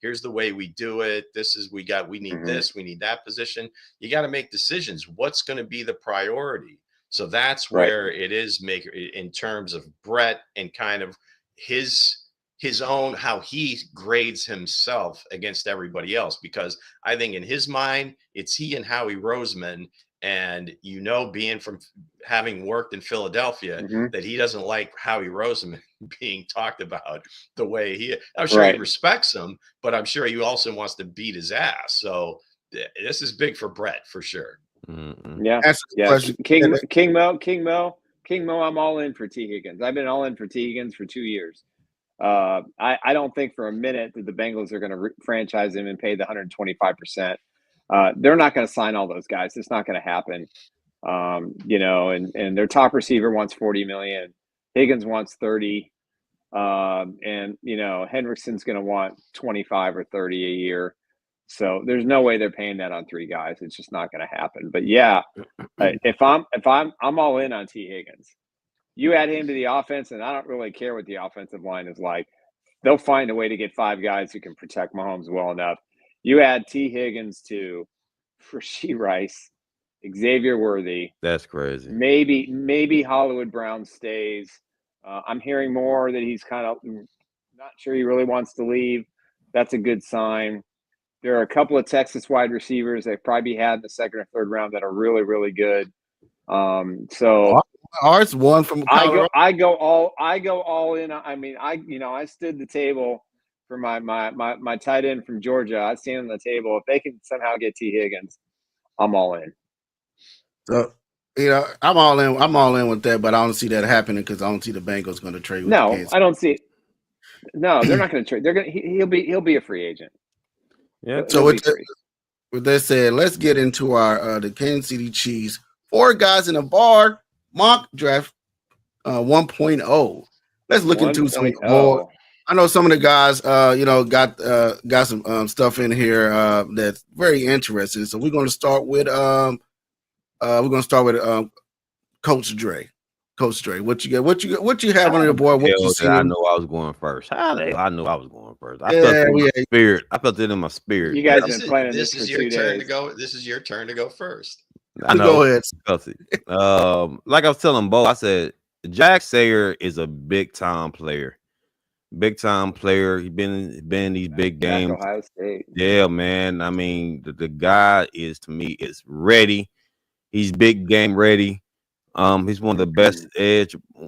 here's the way we do it. We need this, we need that position. You got to make decisions. What's going to be the priority? So that's where it is in terms of Brett and kind of his own, how he grades himself against everybody else, because I think in his mind, it's he and Howie Roseman. And, being from having worked in Philadelphia, that he doesn't like Howie Roseman being talked about the way I'm sure he respects him, but I'm sure he also wants to beat his ass. So this is big for Brett for sure. Yeah. King Mo, I'm all in for T. Higgins. I've been all in for T. Higgins for 2 years. I don't think for a minute that the Bengals are going to franchise him and pay the 125%. They're not going to sign all those guys. It's not going to happen. And their top receiver wants $40 million. Higgins wants 30. And Hendrickson's going to want 25 or 30 a year. So there's no way they're paying that on 3 guys. It's just not going to happen. But yeah, if I'm all in on T. Higgins. You add him to the offense, and I don't really care what the offensive line is like. They'll find a way to get 5 guys who can protect Mahomes well enough. You add T. Higgins to Rashee Rice, Xavier Worthy. That's crazy. Maybe Hollywood Brown stays. I'm hearing more that he's kind of not sure he really wants to leave. That's a good sign. There are a couple of Texas wide receivers they've probably had in the 2nd or 3rd round that are really, really good. So ours one from Colorado. I go all in. I mean, I stood the table for my tight end from Georgia. I stand on the table. If they can somehow get T. Higgins, I'm all in. So I'm all in. I'm all in with that, but I don't see that happening because I don't see the Bengals going to trade with No, the Kansas. I don't see it. No, they're not going to trade. He'll be a free agent. Yeah. So with that said, let's get into our the Kansas City Chiefs 4 guys in a bar mock draft 1.0. Let's look into some more. I know some of the guys, got some stuff in here that's very interesting. So we're going to start with Coach Dre. Coach Dre, what you got? What you have on your board? What you see? I know I was going first. I knew I was going first. I Yeah, felt it in my spirit. I felt it in my spirit. You guys have been planning this for 2 days. This is your turn to go first. I know. Go ahead. Like I was telling Bo, I said Jack Sayer is a big time player. Big time player. He's been in these big games. Ohio State. Yeah, man. I mean, the guy is, to me, is ready. He's big game ready. He's one of the best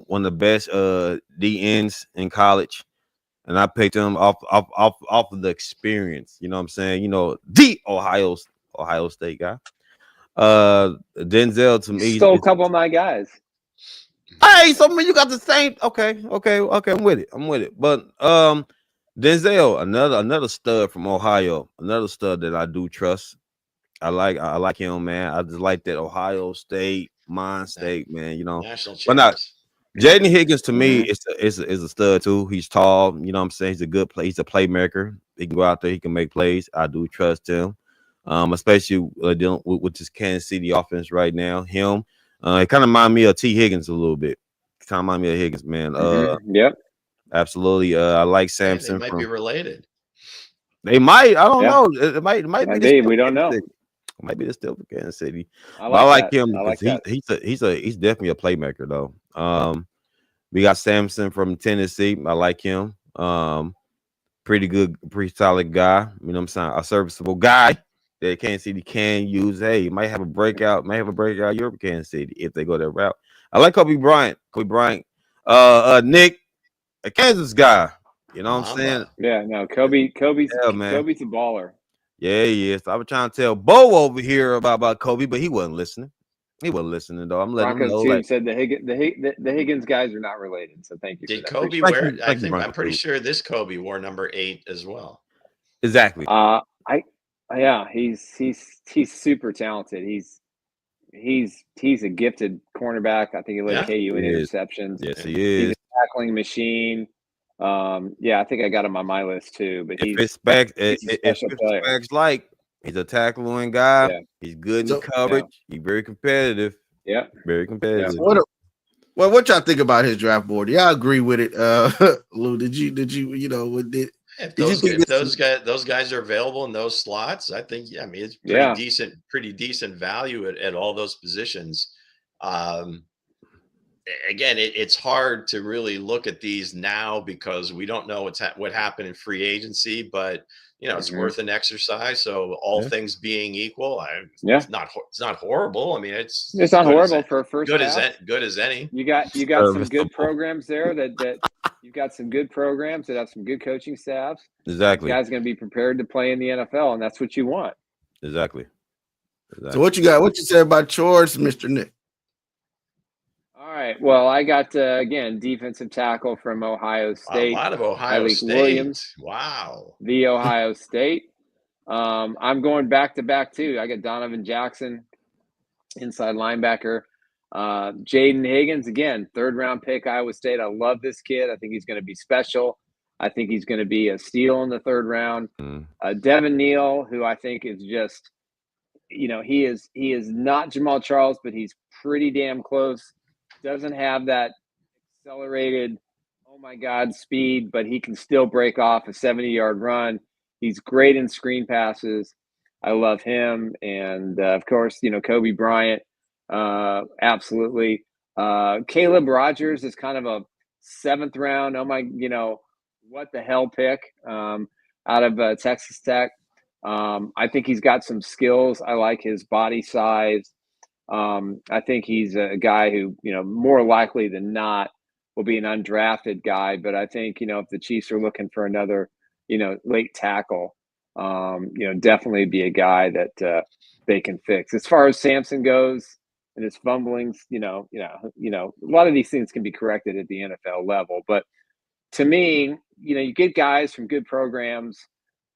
one of the best DNs in college. And I picked him off of the experience. You know what I'm saying? You know, the Ohio State guy. Denzel, to me, stole a couple of my guys. Hey, so man, you got the same. Okay. I'm with it. But Denzel, another stud from Ohio, another stud that I do trust. I like him, man. I just like that Ohio State mind state, man. You know, but not Jaden Higgins to me is a stud too. He's tall. You know what I'm saying? He's a good play. He's a playmaker. He can go out there. He can make plays. I do trust him, especially dealing with this Kansas City offense right now. Him. It kind of remind me of T. Higgins a little bit. Kind of remind me of Higgins, man. Yep, absolutely. I like Samson. They might be related. They might. I don't know. It might be. We don't know. It might be the still for Kansas City. I like him because he's definitely a playmaker though. We got Samson from Tennessee. I like him. Pretty good, pretty solid guy. You know what I'm saying? A serviceable guy that Kansas City can use. Hey, you might have a breakout year for Kansas City if they go that route. I like Kobe Bryant. Nick, a Kansas guy. You know what I'm saying? Yeah, no, Kobe's a baller. Yeah, he is. I was trying to tell Bo over here about Kobe, but he wasn't listening. He wasn't listening though. I'm letting him know. Team said the Higgins guys are not related. So thank you. Did Kobe wear? I'm pretty sure this Kobe wore number 8 as well. Exactly. He's super talented. He's a gifted cornerback. I think he led KU in interceptions. Yes, he is. He's a tackling machine. I think I got him on my list too. But he's a special player. He's a tackling guy. Yeah. He's good in coverage. Yeah. He's very competitive. Yeah, very competitive. Yeah. What y'all think about his draft board? Do y'all agree with it? Lou, did you If those guys are available in those slots, I think it's pretty decent value at all those positions. Again, it's hard to really look at these now because we don't know what happened in free agency, but it's worth an exercise. So all things being equal, it's not horrible. I mean, it's not horrible for a first good half. Good as any. You got some good programs there that you've got some good programs that have some good coaching staffs. Exactly. The guy's going to be prepared to play in the NFL, and that's what you want. Exactly. So what you got? What you said about yours, Mr. Nick? All right. Well, I got again defensive tackle from Ohio State. A lot of Ohio State. Williams. Wow. The Ohio State. I'm going back to back too. I got Donovan Jackson, inside linebacker. Jaden Higgins, again, 3rd round pick, Iowa State. I love this kid. I think he's going to be special. I think he's going to be a steal in the 3rd round. Devin Neal, who I think is just, he is not Jamal Charles, but he's pretty damn close. Doesn't have that accelerated, oh my God, speed, but he can still break off a 70-yard run. He's great in screen passes. I love him. And of course, Kobe Bryant. Absolutely. Caleb Rogers is kind of a 7th round. Oh my, what the hell pick out of Texas Tech. I think he's got some skills. I like his body size. I think he's a guy who, more likely than not will be an undrafted guy. But I think, if the Chiefs are looking for another, late tackle, definitely be a guy that they can fix. As far as Samson goes and his fumblings, a lot of these things can be corrected at the NFL level. But to me, you get guys from good programs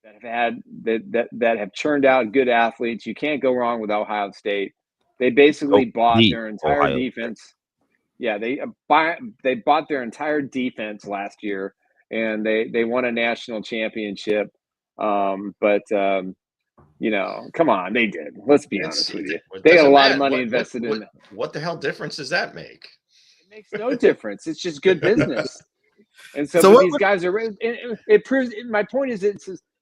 that have had that have churned out good athletes. You can't go wrong with Ohio State. They basically bought their entire defense. Yeah, they bought their entire defense last year and they won a national championship. But come on, they did. Let's be honest with you. They got a lot of money invested in. What the hell difference does that make? It makes no difference. It's just good business. And so these guys are. It proves. My point is,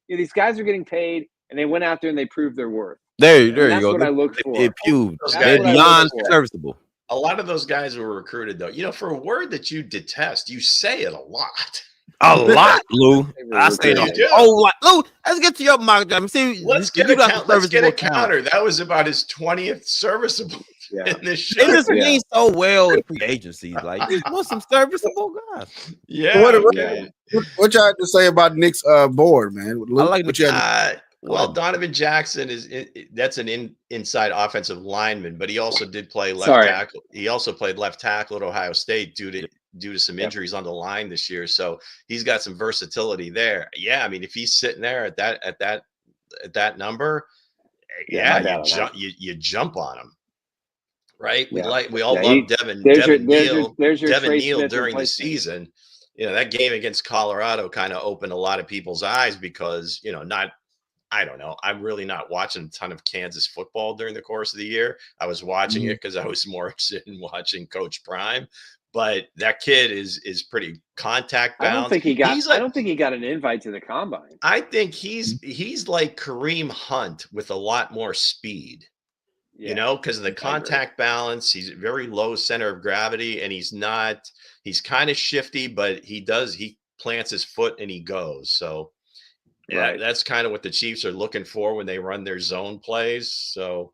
these guys are getting paid, and they went out there and they proved their worth. There you go. That's what I look for. It proved they're beyond serviceable. A lot of those guys who were recruited, though, for a word that you detest, you say it a lot. A lot, Lou. I say a whole lot. Lou, let's get to your mock draft. See, let's get a counter. That was about his 20th serviceable in this show. It just means so well in free agencies. Like, you want some serviceable guys. Yeah. What y'all have to say about Nick's board, man? I like what you have. Well, Donovan Jackson that's an inside offensive lineman, but he also did play left tackle. He also played left tackle at Ohio State due to some injuries on the line this year. So he's got some versatility there. Yeah, I mean, if he's sitting there at that number, you jump on him. Right? We all love Devin Neal during the season. That game against Colorado kind of opened a lot of people's eyes because, I don't know. I'm really not watching a ton of Kansas football during the course of the year. I was watching it because I was more interested in watching Coach Prime. But that kid is pretty contact bound. I don't think he got an invite to the combine. I think he's like Kareem Hunt with a lot more speed. Because of the contact balance. He's very low center of gravity, and he's kind of shifty, but he plants his foot and he goes. So that's kind of what the Chiefs are looking for when they run their zone plays. So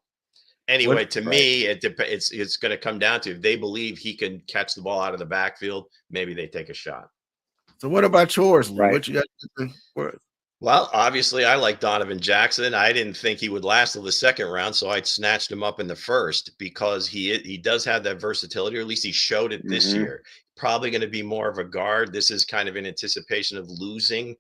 anyway, to me, it's going to come down to if they believe he can catch the ball out of the backfield, maybe they take a shot. So what about yours? Right. What you got? Well, obviously, I like Donovan Jackson. I didn't think he would last till the second round, so I snatched him up in the first because he does have that versatility, or at least he showed it this year. Probably going to be more of a guard. This is kind of in anticipation of losing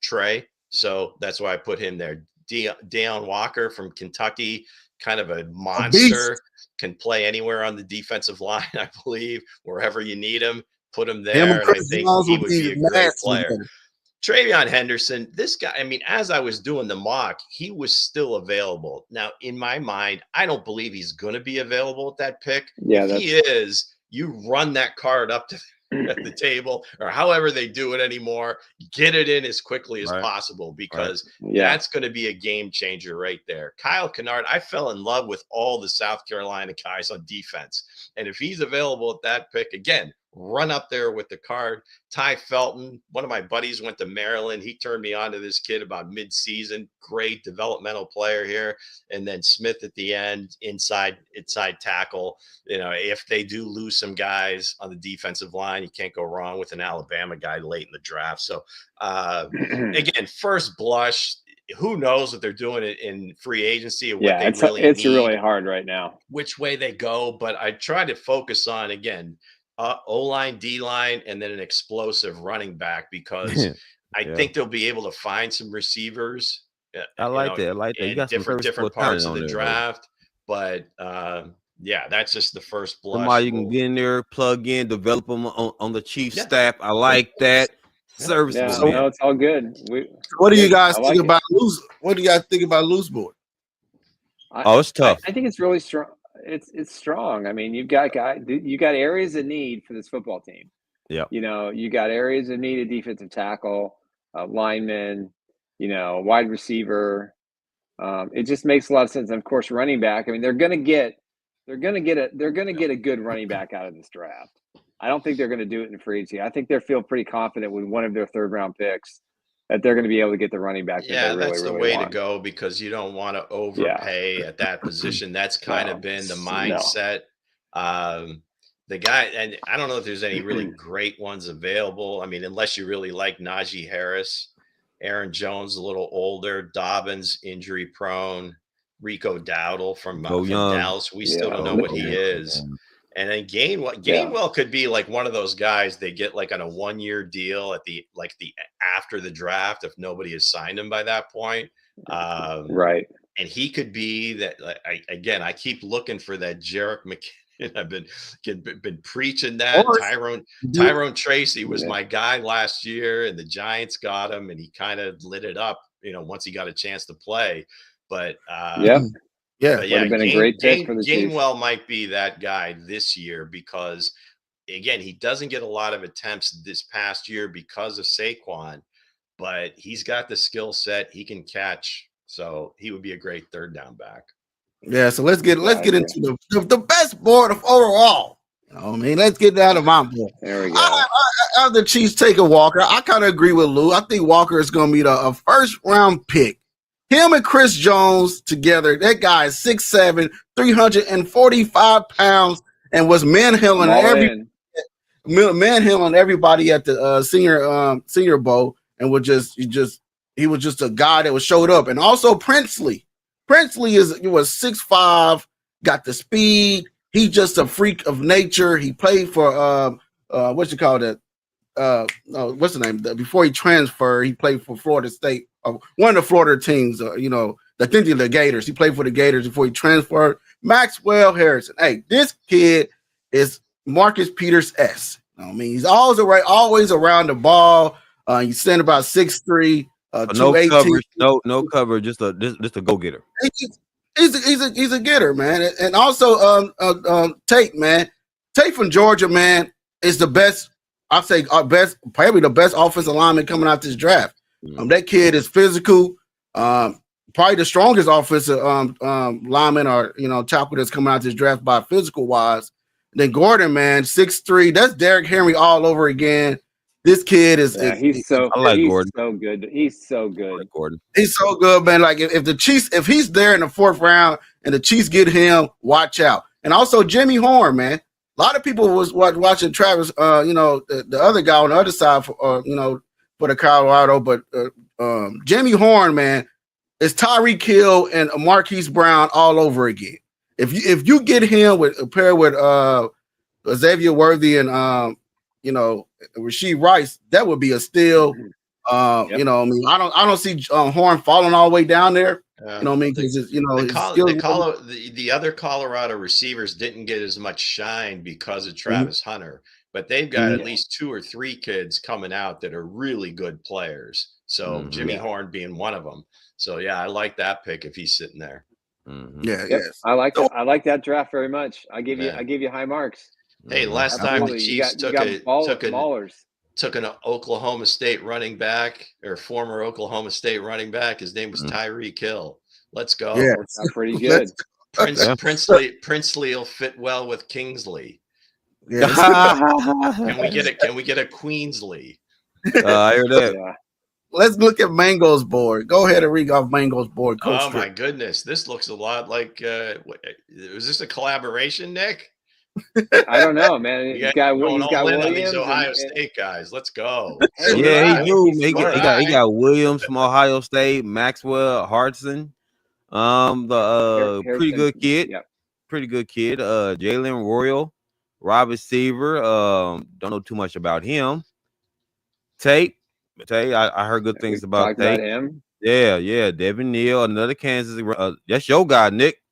Trey, so that's why I put him there. Deion Walker from Kentucky, kind of a monster, can play anywhere on the defensive line, I believe, wherever you need him. Put him there, and I think he would be a great player. Travion Henderson, this guy, I mean, as I was doing the mock, he was still available. Now, in my mind, I don't believe he's going to be available at that pick. Yeah, if he is, you run that card up to at the table or however they do it anymore, get it in as quickly as possible because that's going to be a game changer right there. Kyle Kennard, I fell in love with all the South Carolina guys on defense. And if he's available at that pick, again, run up there with the card. Ty Felton, one of my buddies went to Maryland. He turned me on to this kid about mid-season. Great developmental player here. And then Smith at the end, inside tackle. If they do lose some guys on the defensive line, you can't go wrong with an Alabama guy late in the draft. So, again, first blush, who knows what they're doing in free agency? It's really hard right now. Which way they go. But I try to focus on, again, O-line, D-line, and then an explosive running back because I think they'll be able to find some receivers. I like that. You got different parts of the draft. But, that's just the first blush. Somebody you can get in there, plug in, develop them on the Chiefs staff. I like that. Service. No, it's all good. What do you guys think about loose? What do you guys think about loose board? It's tough. I think it's really strong. It's strong. I mean, you got areas of need for this football team. Yeah. You got areas of need: a defensive tackle, lineman, wide receiver. It just makes a lot of sense. And of course, running back. I mean, they're gonna get a good running back out of this draft. I don't think they're going to do it in free agency. I think they feel pretty confident with one of their third round picks that they're going to be able to get the running back. That's the way to go because you don't want to overpay at that position. That's kind of been the mindset. The guy, and I don't know if there's any really great ones available. I mean, unless you really like Najee Harris, Aaron Jones, a little older, Dobbins, injury prone, Rico Dowdle from Dallas. We still don't know what he is. And then Gainwell could be like one of those guys they get like on a 1-year deal at the after the draft if nobody has signed him by that point. Right. And he could be that. I keep looking for that Jerick McKinnon And I've been preaching that. Tyrone Tracy was my guy last year, and the Giants got him, and he kind of lit it up, once he got a chance to play. But would have been a great pick for the Chiefs. Gainwell might be that guy this year because, again, he doesn't get a lot of attempts this past year because of Saquon, but he's got the skill set. He can catch, so he would be a great third down back. Yeah, so let's get into the best board of overall. Let's get down to my board. There we go. After the Chiefs taking Walker, I kind of agree with Lou. I think Walker is going to be a first round pick. Him and Chris Jones together, that guy is 6'7", 345 pounds, and was manhandling everybody at the Senior Bowl, and he was just a guy that showed up. And also Princely was 6'5", got the speed. He's just a freak of nature. He played for what's the name? Before he transferred, he played for Florida State, one of the Florida teams. I think the Gators. He played for the Gators before he transferred. Maxwell Harrison. Hey, this kid is Marcus Peters S. He's always around the ball. He's standing about 6'3". No coverage, no cover, just a go getter. He's a getter, man. And also Tate, man. Tate from Georgia, man, is the best. I'd say probably the best offensive lineman coming out this draft. That kid is physical. Probably the strongest offensive lineman or tackle that's coming out this draft by physical wise. Then Gordon, man, 6'3". That's Derrick Henry all over again. This kid is he's so Gordon. So good. He's so good. I like Gordon. He's so good, man. Like if the Chiefs, if he's there in the fourth round and the Chiefs get him, watch out. And also Jimmy Horn, man. A lot of people was watching Travis, the other guy on the other side for the Colorado, but Jimmy Horn, man, is Tyreek Hill and Marquise Brown all over again. If you get him paired with Xavier Worthy and Rasheed Rice, that would be a steal. I don't see Horn falling all the way down there. Because the other Colorado receivers didn't get as much shine because of Travis Hunter, but they've got at least 2 or 3 kids coming out that are really good players. So Jimmy Horn being one of them. So I like that pick if he's sitting there. Yes. I like that draft very much. I give you high marks. Hey, last time the Chiefs took an Oklahoma State running back or former Oklahoma State running back. His name was Tyreek Hill. Let's go. Yeah, that's pretty good. Princely will fit well with Kingsley. Yeah. Can we get a Queensley? I heard that. Yeah. Let's look at Mango's board. Go ahead and read off Mango's board. Coach my goodness, this looks a lot like. Was this a collaboration, Nick? I don't know, man. He's got Williams. These Ohio State guys. Let's go. He do. He got Williams from Ohio State, Maxwell Hartson. Pretty good kid. Yep. Pretty good kid. Jalen Royal, Robert Seaver. Don't know too much about him. Tate, I heard good things about Tate. About him. Yeah. Devin Neal, another Kansas. That's your guy, Nick.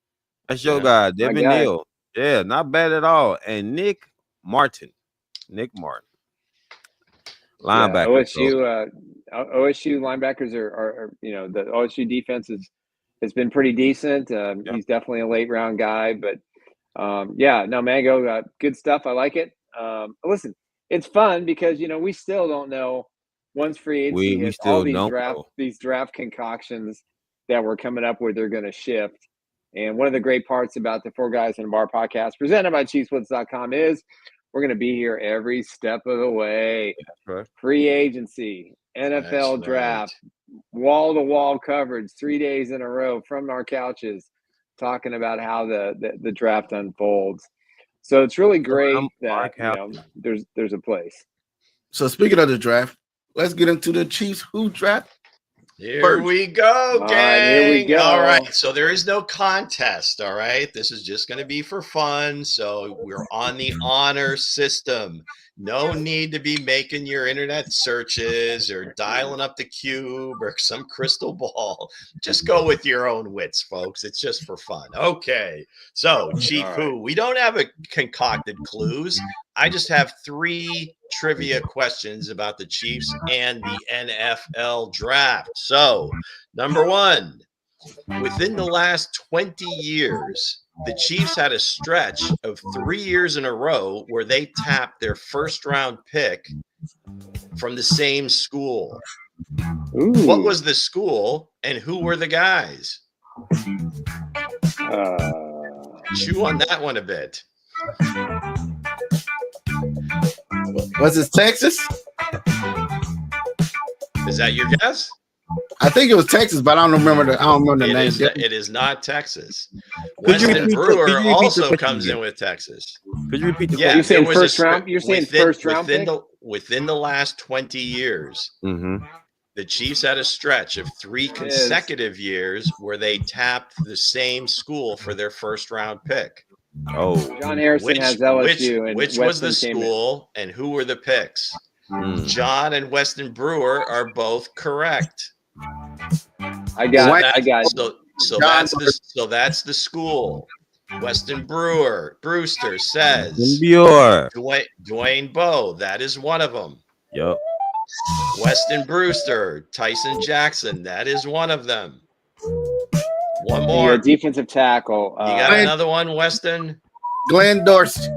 That's your guy, Devin Neal. Yeah, not bad at all. And Nick Martin. Linebacker. OSU linebackers are the OSU defense has been pretty decent. He's definitely a late round guy, but Mango, good stuff. I like it. Listen, it's fun because we still don't know. Once free agency hits, all these draft concoctions that we're coming up with are going to shift. And one of the great parts about the 4 Guys in a Bar podcast presented by ChiefsBlitz.com is we're going to be here every step of the way. Right. Free agency, NFL draft, wall-to-wall coverage, 3 days in a row from our couches, talking about how the draft unfolds. So it's really great that there's a place. So speaking of the draft, let's get into the Chiefs who draft. Here we go, gang. Here we go. All right. So there is no contest. All right. This is just going to be for fun. So we're on the honor system. No need to be making your internet searches or dialing up the cube or some crystal ball. Just go with your own wits, folks. It's just for fun. Okay. So, Chief Who, we don't have a concocted clues. I just have 3 trivia questions about the Chiefs and the NFL draft. So, number 1, within the last 20 years, the Chiefs had a stretch of 3 years in a row where they tapped their first-round pick from the same school. Ooh. What was the school, and who were the guys? Chew on that one a bit. Was it Texas? Is that your guess? I think it was Texas, but I don't remember the name. It is not Texas. Could you Weston repeat Brewer the also question comes again? in with Texas. Could you repeat the Yeah, You're saying there was a first round? You're saying first round pick? Within the last 20 years, the Chiefs had a stretch of 3 consecutive years where they tapped the same school for their first round pick. Oh, John Harrison has LSU. And which was the school, and who were the picks? John and Weston Brewer are both correct. I got it. So that's the school. Weston Brewster says Dwayne Bowe. That is one of them. Yep. Weston Brewster, Tyson Jackson. That is one of them. One more. Defensive tackle. You got another one, Weston? Glenn Dorsey.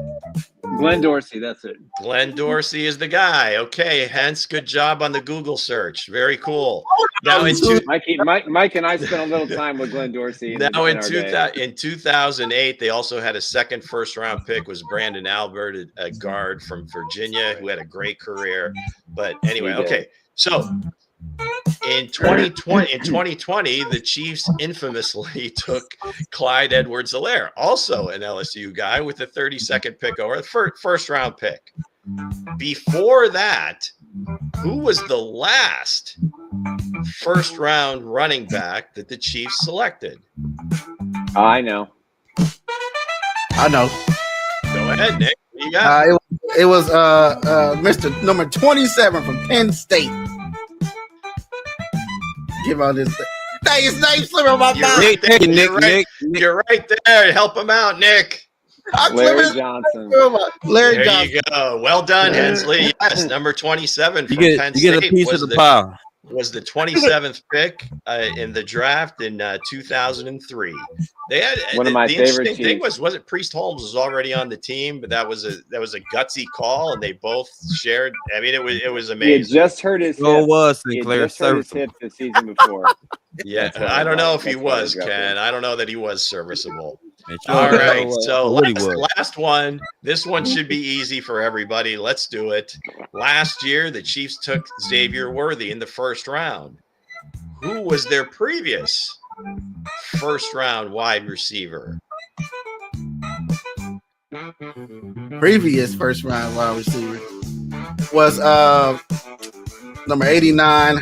Glenn Dorsey, that's it. Glenn Dorsey is the guy. Okay, Hense, good job on the Google search. Very cool. Now, Mike and I spent a little time with Glenn Dorsey. In 2008, they also had a second first-round pick. Was Brandon Albert, a guard from Virginia, who had a great career. But anyway, okay. So in 2020, the Chiefs infamously took Clyde Edwards-Helaire, also an LSU guy, with the 32nd pick or first round pick. Before that, who was the last first round running back that the Chiefs selected? I know. Go ahead, Nick. What you got? It was Mr. number 27 from Penn State. Give out his his name slipping on my mind. You're right there. Help him out, Nick. Larry Johnson. Larry Johnson. There you go. Well done, Hensley. Yes, number 27 from Penn State. You get a piece of the pie. Was the 27th pick in the draft in 2003. They had one of my favorite thing wasn't Priest Holmes was already on the team, but that was a gutsy call, and they both shared. I mean, it was amazing. He had just hurt his hip. Was Sinclair he had just hurt his hip the season before. Yeah, I don't know if he was, Ken. I don't know that he was serviceable. All right, so last one. This one should be easy for everybody. Let's do it. Last year, the Chiefs took Xavier Worthy in the first round. Who was their previous first-round wide receiver? Previous first-round wide receiver was number 89,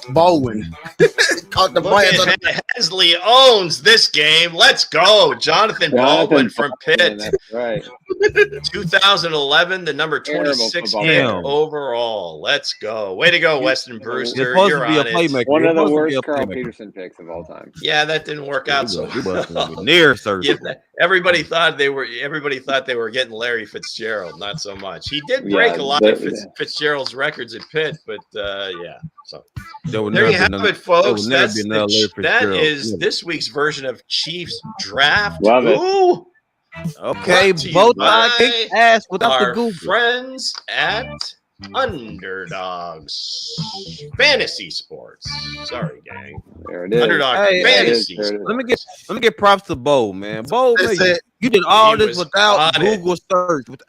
Baldwin. Caught the Hensley owns this game. Let's go. Jonathan Baldwin from Pitt. That's right. 2011, the number 26 pick overall. Let's go. Way to go, Weston Brewster. You're on it. One of the worst Carl Peterson picks of all time. Yeah, that didn't work out so well. Near sir. Everybody thought they were getting Larry Fitzgerald, not so much. He did break a lot of Fitzgerald's records at Pitt, but yeah. So there you have it, folks. That is this week's version of Chiefs Draft. Love it. Okay, both kick ass without the Google. Friends at Underdogs Fantasy Sports. Sorry, gang. There it is. Underdog Fantasy. Let me get props to Bo, man. Bo, you did all this without Google search. Google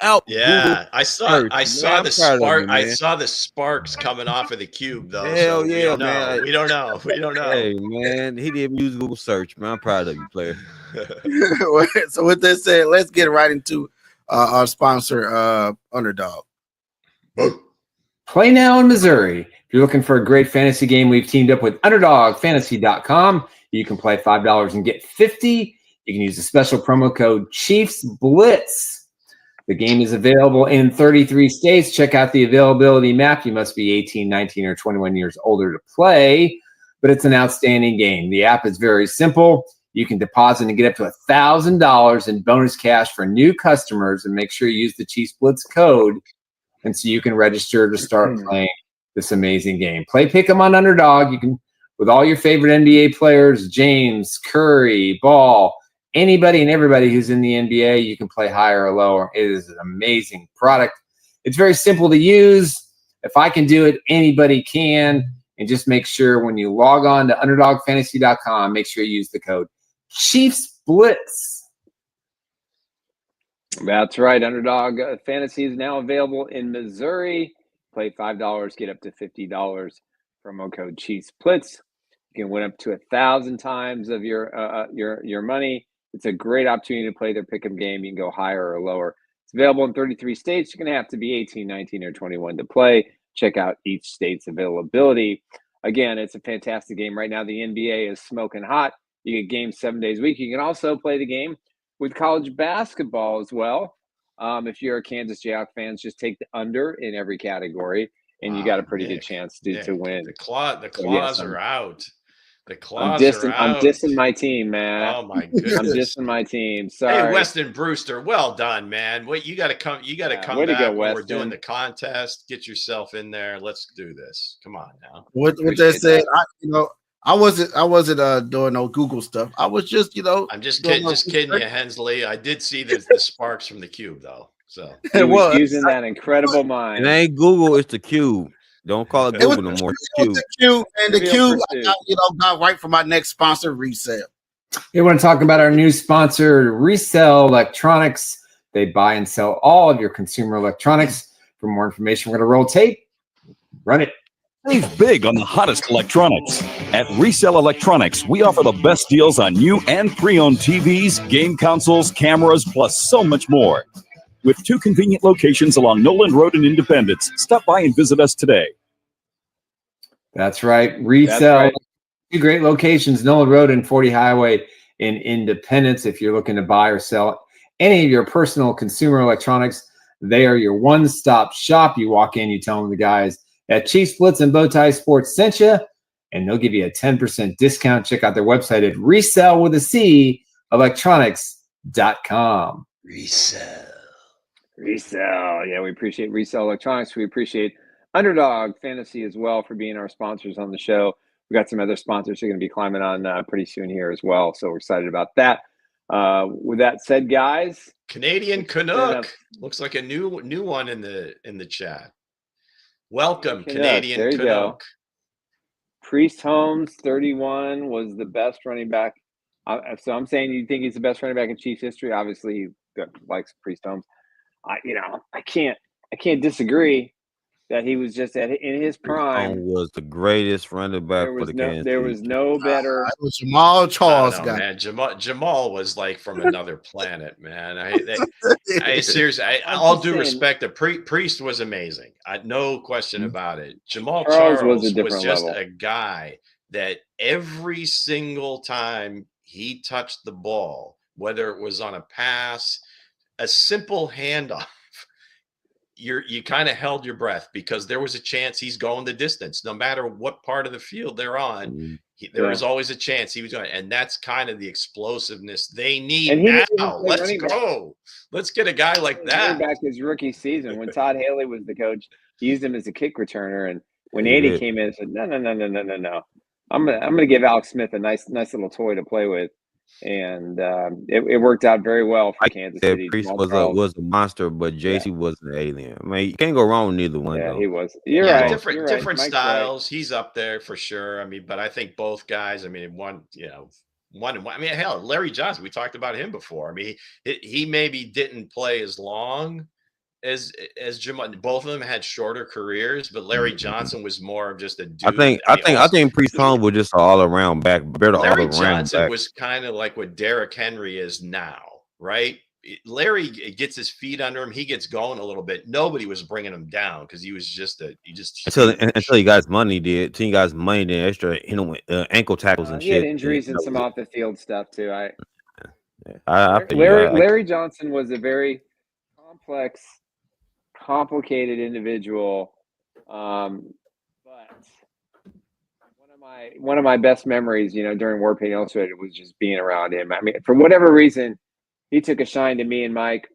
I saw the spark. I saw the sparks coming off of the cube, though. Hell so yeah, man. We don't know. Hey, man, he didn't use Google search, man. I'm proud of you, player. So with that said, let's get right into our sponsor, Underdog. Play now in Missouri. If you're looking for a great fantasy game, we've teamed up with UnderdogFantasy.com. You can play $5 and get $50. You can use the special promo code Chiefs Blitz. The game is available in 33 states. Check out the availability map. You must be 18, 19, or 21 years older to play, but it's an outstanding game. The app is very simple. You can deposit and get up to $1,000 in bonus cash for new customers, and make sure you use the Chiefs Blitz code, and so you can register to start playing this amazing game. Play Pick'em on Underdog. You can, with all your favorite NBA players, James, Curry, Ball, anybody and everybody who's in the NBA, you can play higher or lower. It is an amazing product. It's very simple to use. If I can do it, anybody can. And just make sure when you log on to underdogfantasy.com, make sure you use the code Chiefs Blitz. That's right. Underdog Fantasy is now available in Missouri. Play $5, get up to $50. Promo code Chiefs Blitz. You can win up to 1,000 times of your money. It's a great opportunity to play their pick'em game. You can go higher or lower. It's available in 33 states. You're going to have to be 18, 19, or 21 to play. Check out each state's availability. Again, it's a fantastic game. Right now, the NBA is smoking hot. You get games 7 days a week. You can also play the game with college basketball as well. If you're a Kansas Jayhawk fan, just take the under in every category, and you got a pretty good chance to win. The claws are out. The claws are out. I'm dissing my team, man. Oh my goodness. I'm dissing my team. Sorry. Hey, Weston Brewster, well done, man. Wait, you got to come. You got to come back when we're doing the contest. Get yourself in there. Let's do this. Come on now. What they said, I wasn't doing no Google stuff. I was just, I'm just kidding you, Hensley. I did see the sparks from the cube though. So he was using that incredible mind. It ain't Google, it's the cube. Don't call it Google no more. The cube, and the cube, I got right for my next sponsor, Resale. We want to talk about our new sponsor, Resell Electronics. They buy and sell all of your consumer electronics. For more information, we're going to roll tape. Run it. Save big on the hottest electronics. At Resell Electronics, we offer the best deals on new and pre-owned TVs, game consoles, cameras, plus so much more. With 2 convenient locations along Noland Road in Independence. Stop by and visit us today. That's right. Resell. 2 great locations, Noland Road and 40 Highway in Independence. If you're looking to buy or sell any of your personal consumer electronics, they are your one-stop shop. You walk in, you tell them the guys at Chiefs Blitz and Bowtie Sports sent you, and they'll give you a 10% discount. Check out their website at resellwithacelectronics.com. Resell. Yeah, we appreciate Resell Electronics. We appreciate Underdog Fantasy as well for being our sponsors on the show. We got some other sponsors who are going to be climbing on pretty soon here as well. So we're excited about that. With that said, guys, Canadian Canuck looks like a new one in the chat. Welcome, Canadian there you Canuck. Go. Priest Holmes, 31, was the best running back. So I'm saying you think he's the best running back in Chiefs history. Obviously, he likes Priest Holmes. I can't disagree that he was just in his prime. Was the greatest running back for the Kansas. There was no better. It was Jamal Charles guy. Man, Jamal was like from another planet, man. I seriously, all due respect, the Priest was amazing. No question about it. Jamal Charles was just level. A guy that every single time he touched the ball, whether it was on a pass, a simple handoff, you kind of held your breath because there was a chance he's going the distance. No matter what part of the field they're on, there was always a chance he was going. And that's kind of the explosiveness they need now. Let's go. Let's get a guy like that. Back his rookie season when Todd Haley was the coach, he used him as a kick returner. And when 80 came in, said, no. I'm gonna give Alex Smith a nice little toy to play with. And it worked out very well for Kansas City. Priest was a monster, but JC was an alien. I mean, you can't go wrong with neither one. Yeah, he was. You're right. Different styles. Right. He's up there for sure. I mean, but I think both guys. I mean, one and one. I mean, hell, Larry Johnson. We talked about him before. I mean, he maybe didn't play as long as Jamal. Both of them had shorter careers, but Larry Johnson was more of just a dude. I think Priest Holmes was just all around back. Larry Johnson was kind of like what Derrick Henry is now, right? Larry gets his feet under him. He gets going a little bit. Nobody was bringing him down because he was until he got his money. Until he got his money, then extra ankle tackles and shit. He had injuries and some off the field stuff too. I Larry Johnson was a very complex, complicated individual. But one of my best memories, during War Paint Illustrated was just being around him. I mean, for whatever reason, he took a shine to me and Mike.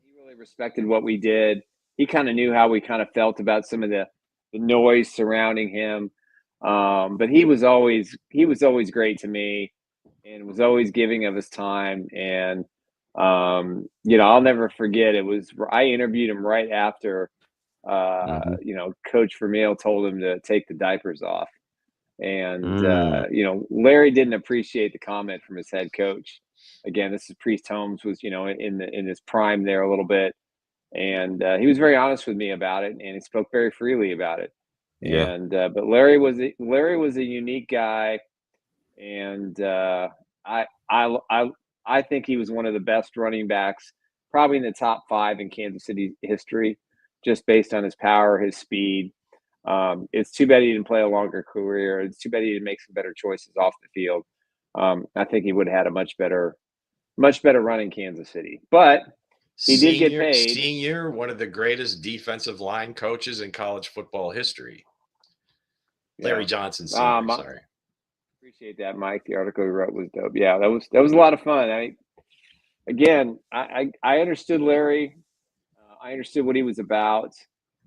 He really respected what we did. He kind of knew how we kind of felt about some of the noise surrounding him. But he was always great to me and was always giving of his time. And, I'll never forget, I interviewed him right after, Coach Vermeil told him to take the diapers off. And, Larry didn't appreciate the comment from his head coach. Again, this is Priest Holmes was, in his prime there a little bit. And he was very honest with me about it, and he spoke very freely about it. Yeah. And but Larry was a unique guy, and I think he was one of the best running backs, probably in the top 5 in Kansas City history, just based on his power, his speed. It's too bad he didn't play a longer career. It's too bad he didn't make some better choices off the field. I think he would have had a much better run in Kansas City. But he did get paid. Senior, one of the greatest defensive line coaches in college football history. Larry Johnson Senior, sorry. Appreciate that, Mike. The article he wrote was dope. Yeah, that was a lot of fun. I understood Larry. I understood what he was about,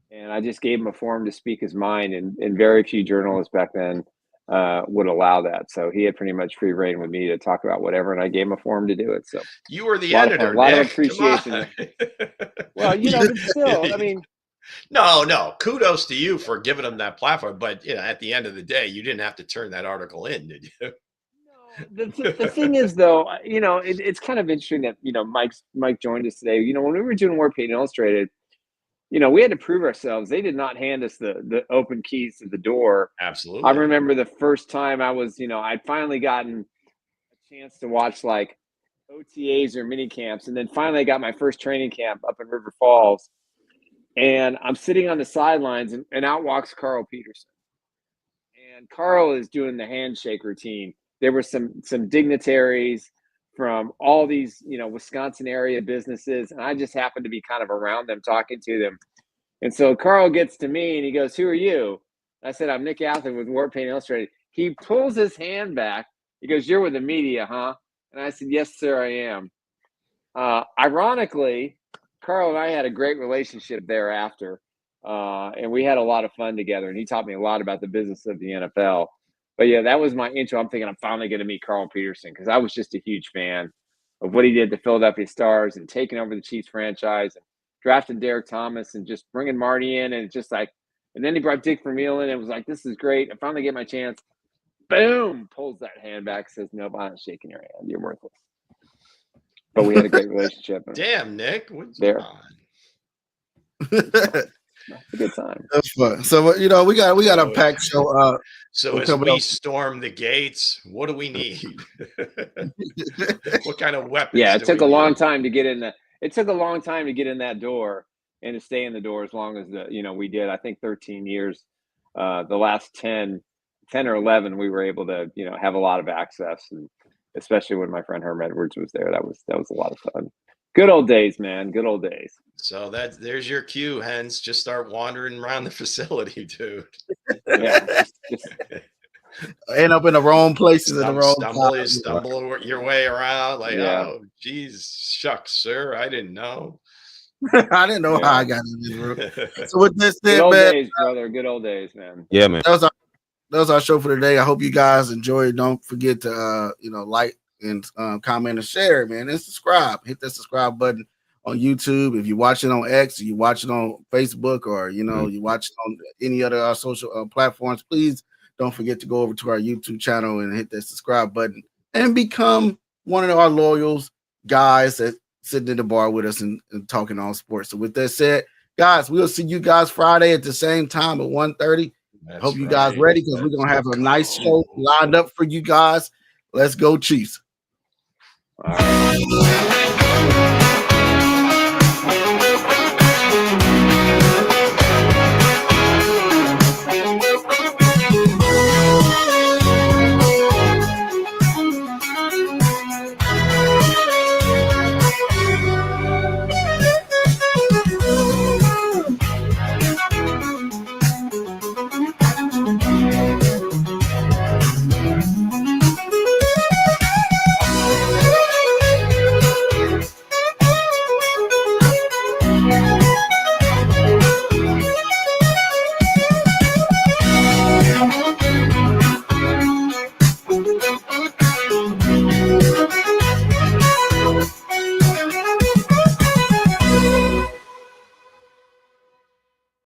and I just gave him a forum to speak his mind, and very few journalists back then would allow that. So he had pretty much free reign with me to talk about whatever, and I gave him a forum to do it. So you were the editor, a lot of appreciation. Well, but still, I mean, no, kudos to you for giving him that platform. But at the end of the day, you didn't have to turn that article in, did you? No. The thing is, though, it's kind of interesting that Mike joined us today. When we were doing War Paint Illustrated, we had to prove ourselves. They did not hand us the open keys to the door. Absolutely. I remember the first time I was, I'd finally gotten a chance to watch like OTAs or mini camps. And then finally I got my first training camp up in River Falls. And I'm sitting on the sidelines and out walks Carl Peterson. And Carl is doing the handshake routine. There were some dignitaries from all these, Wisconsin area businesses. And I just happened to be kind of around them, talking to them. And so Carl gets to me and he goes, "Who are you?" I said, "I'm Nick Athan with War Paint Illustrated." He pulls his hand back. He goes, "You're with the media, huh?" And I said, "Yes, sir, I am." Ironically, Carl and I had a great relationship thereafter. And we had a lot of fun together. And he taught me a lot about the business of the NFL. But yeah, that was my intro. I'm thinking I'm finally going to meet Carl Peterson because I was just a huge fan of what he did to Philadelphia Stars and taking over the Chiefs franchise and drafting Derek Thomas and just bringing Marty in. And it's just like, and then he brought Dick Vermeil in and was like, "This is great. I finally get my chance." Boom, pulls that hand back, says, "Nope, I'm not shaking your hand. You're worthless." But we had a great relationship. Damn, Nick. What's there? A good time. That's fun. So we got a packed show. So as we storm the gates, what do we need? What kind of weapons? Yeah, it took a long time to get in that. It took a long time to get in that door and to stay in the door as long as we did. I think 13 years. The last 10 or 11, we were able to have a lot of access, and especially when my friend Herm Edwards was there, that was a lot of fun. Good old days, man. Good old days. So there's your cue, Hense. Just start wandering around the facility, dude. Yeah. Just end up in the wrong places at the wrong time. Stumble your way around like, Yeah. Oh, geez, shucks, sir. I didn't know. I didn't know how I got in this room. So with this good said, old man, days, brother. Good old days, man. Yeah, man. that was our show for today. I hope you guys enjoyed. Don't forget to like and comment and share, man, and subscribe. Hit that subscribe button on YouTube. If you watch it on X, or you watch it on Facebook, or you watch it on any other social platforms, please don't forget to go over to our YouTube channel and hit that subscribe button and become one of our loyal guys that sitting in the bar with us and talking all sports. So with that said, guys, we'll see you guys Friday at the same time at 1:30. Hope you guys ready, because we're gonna have a nice show lined up for you guys. Let's go, Chiefs. All right.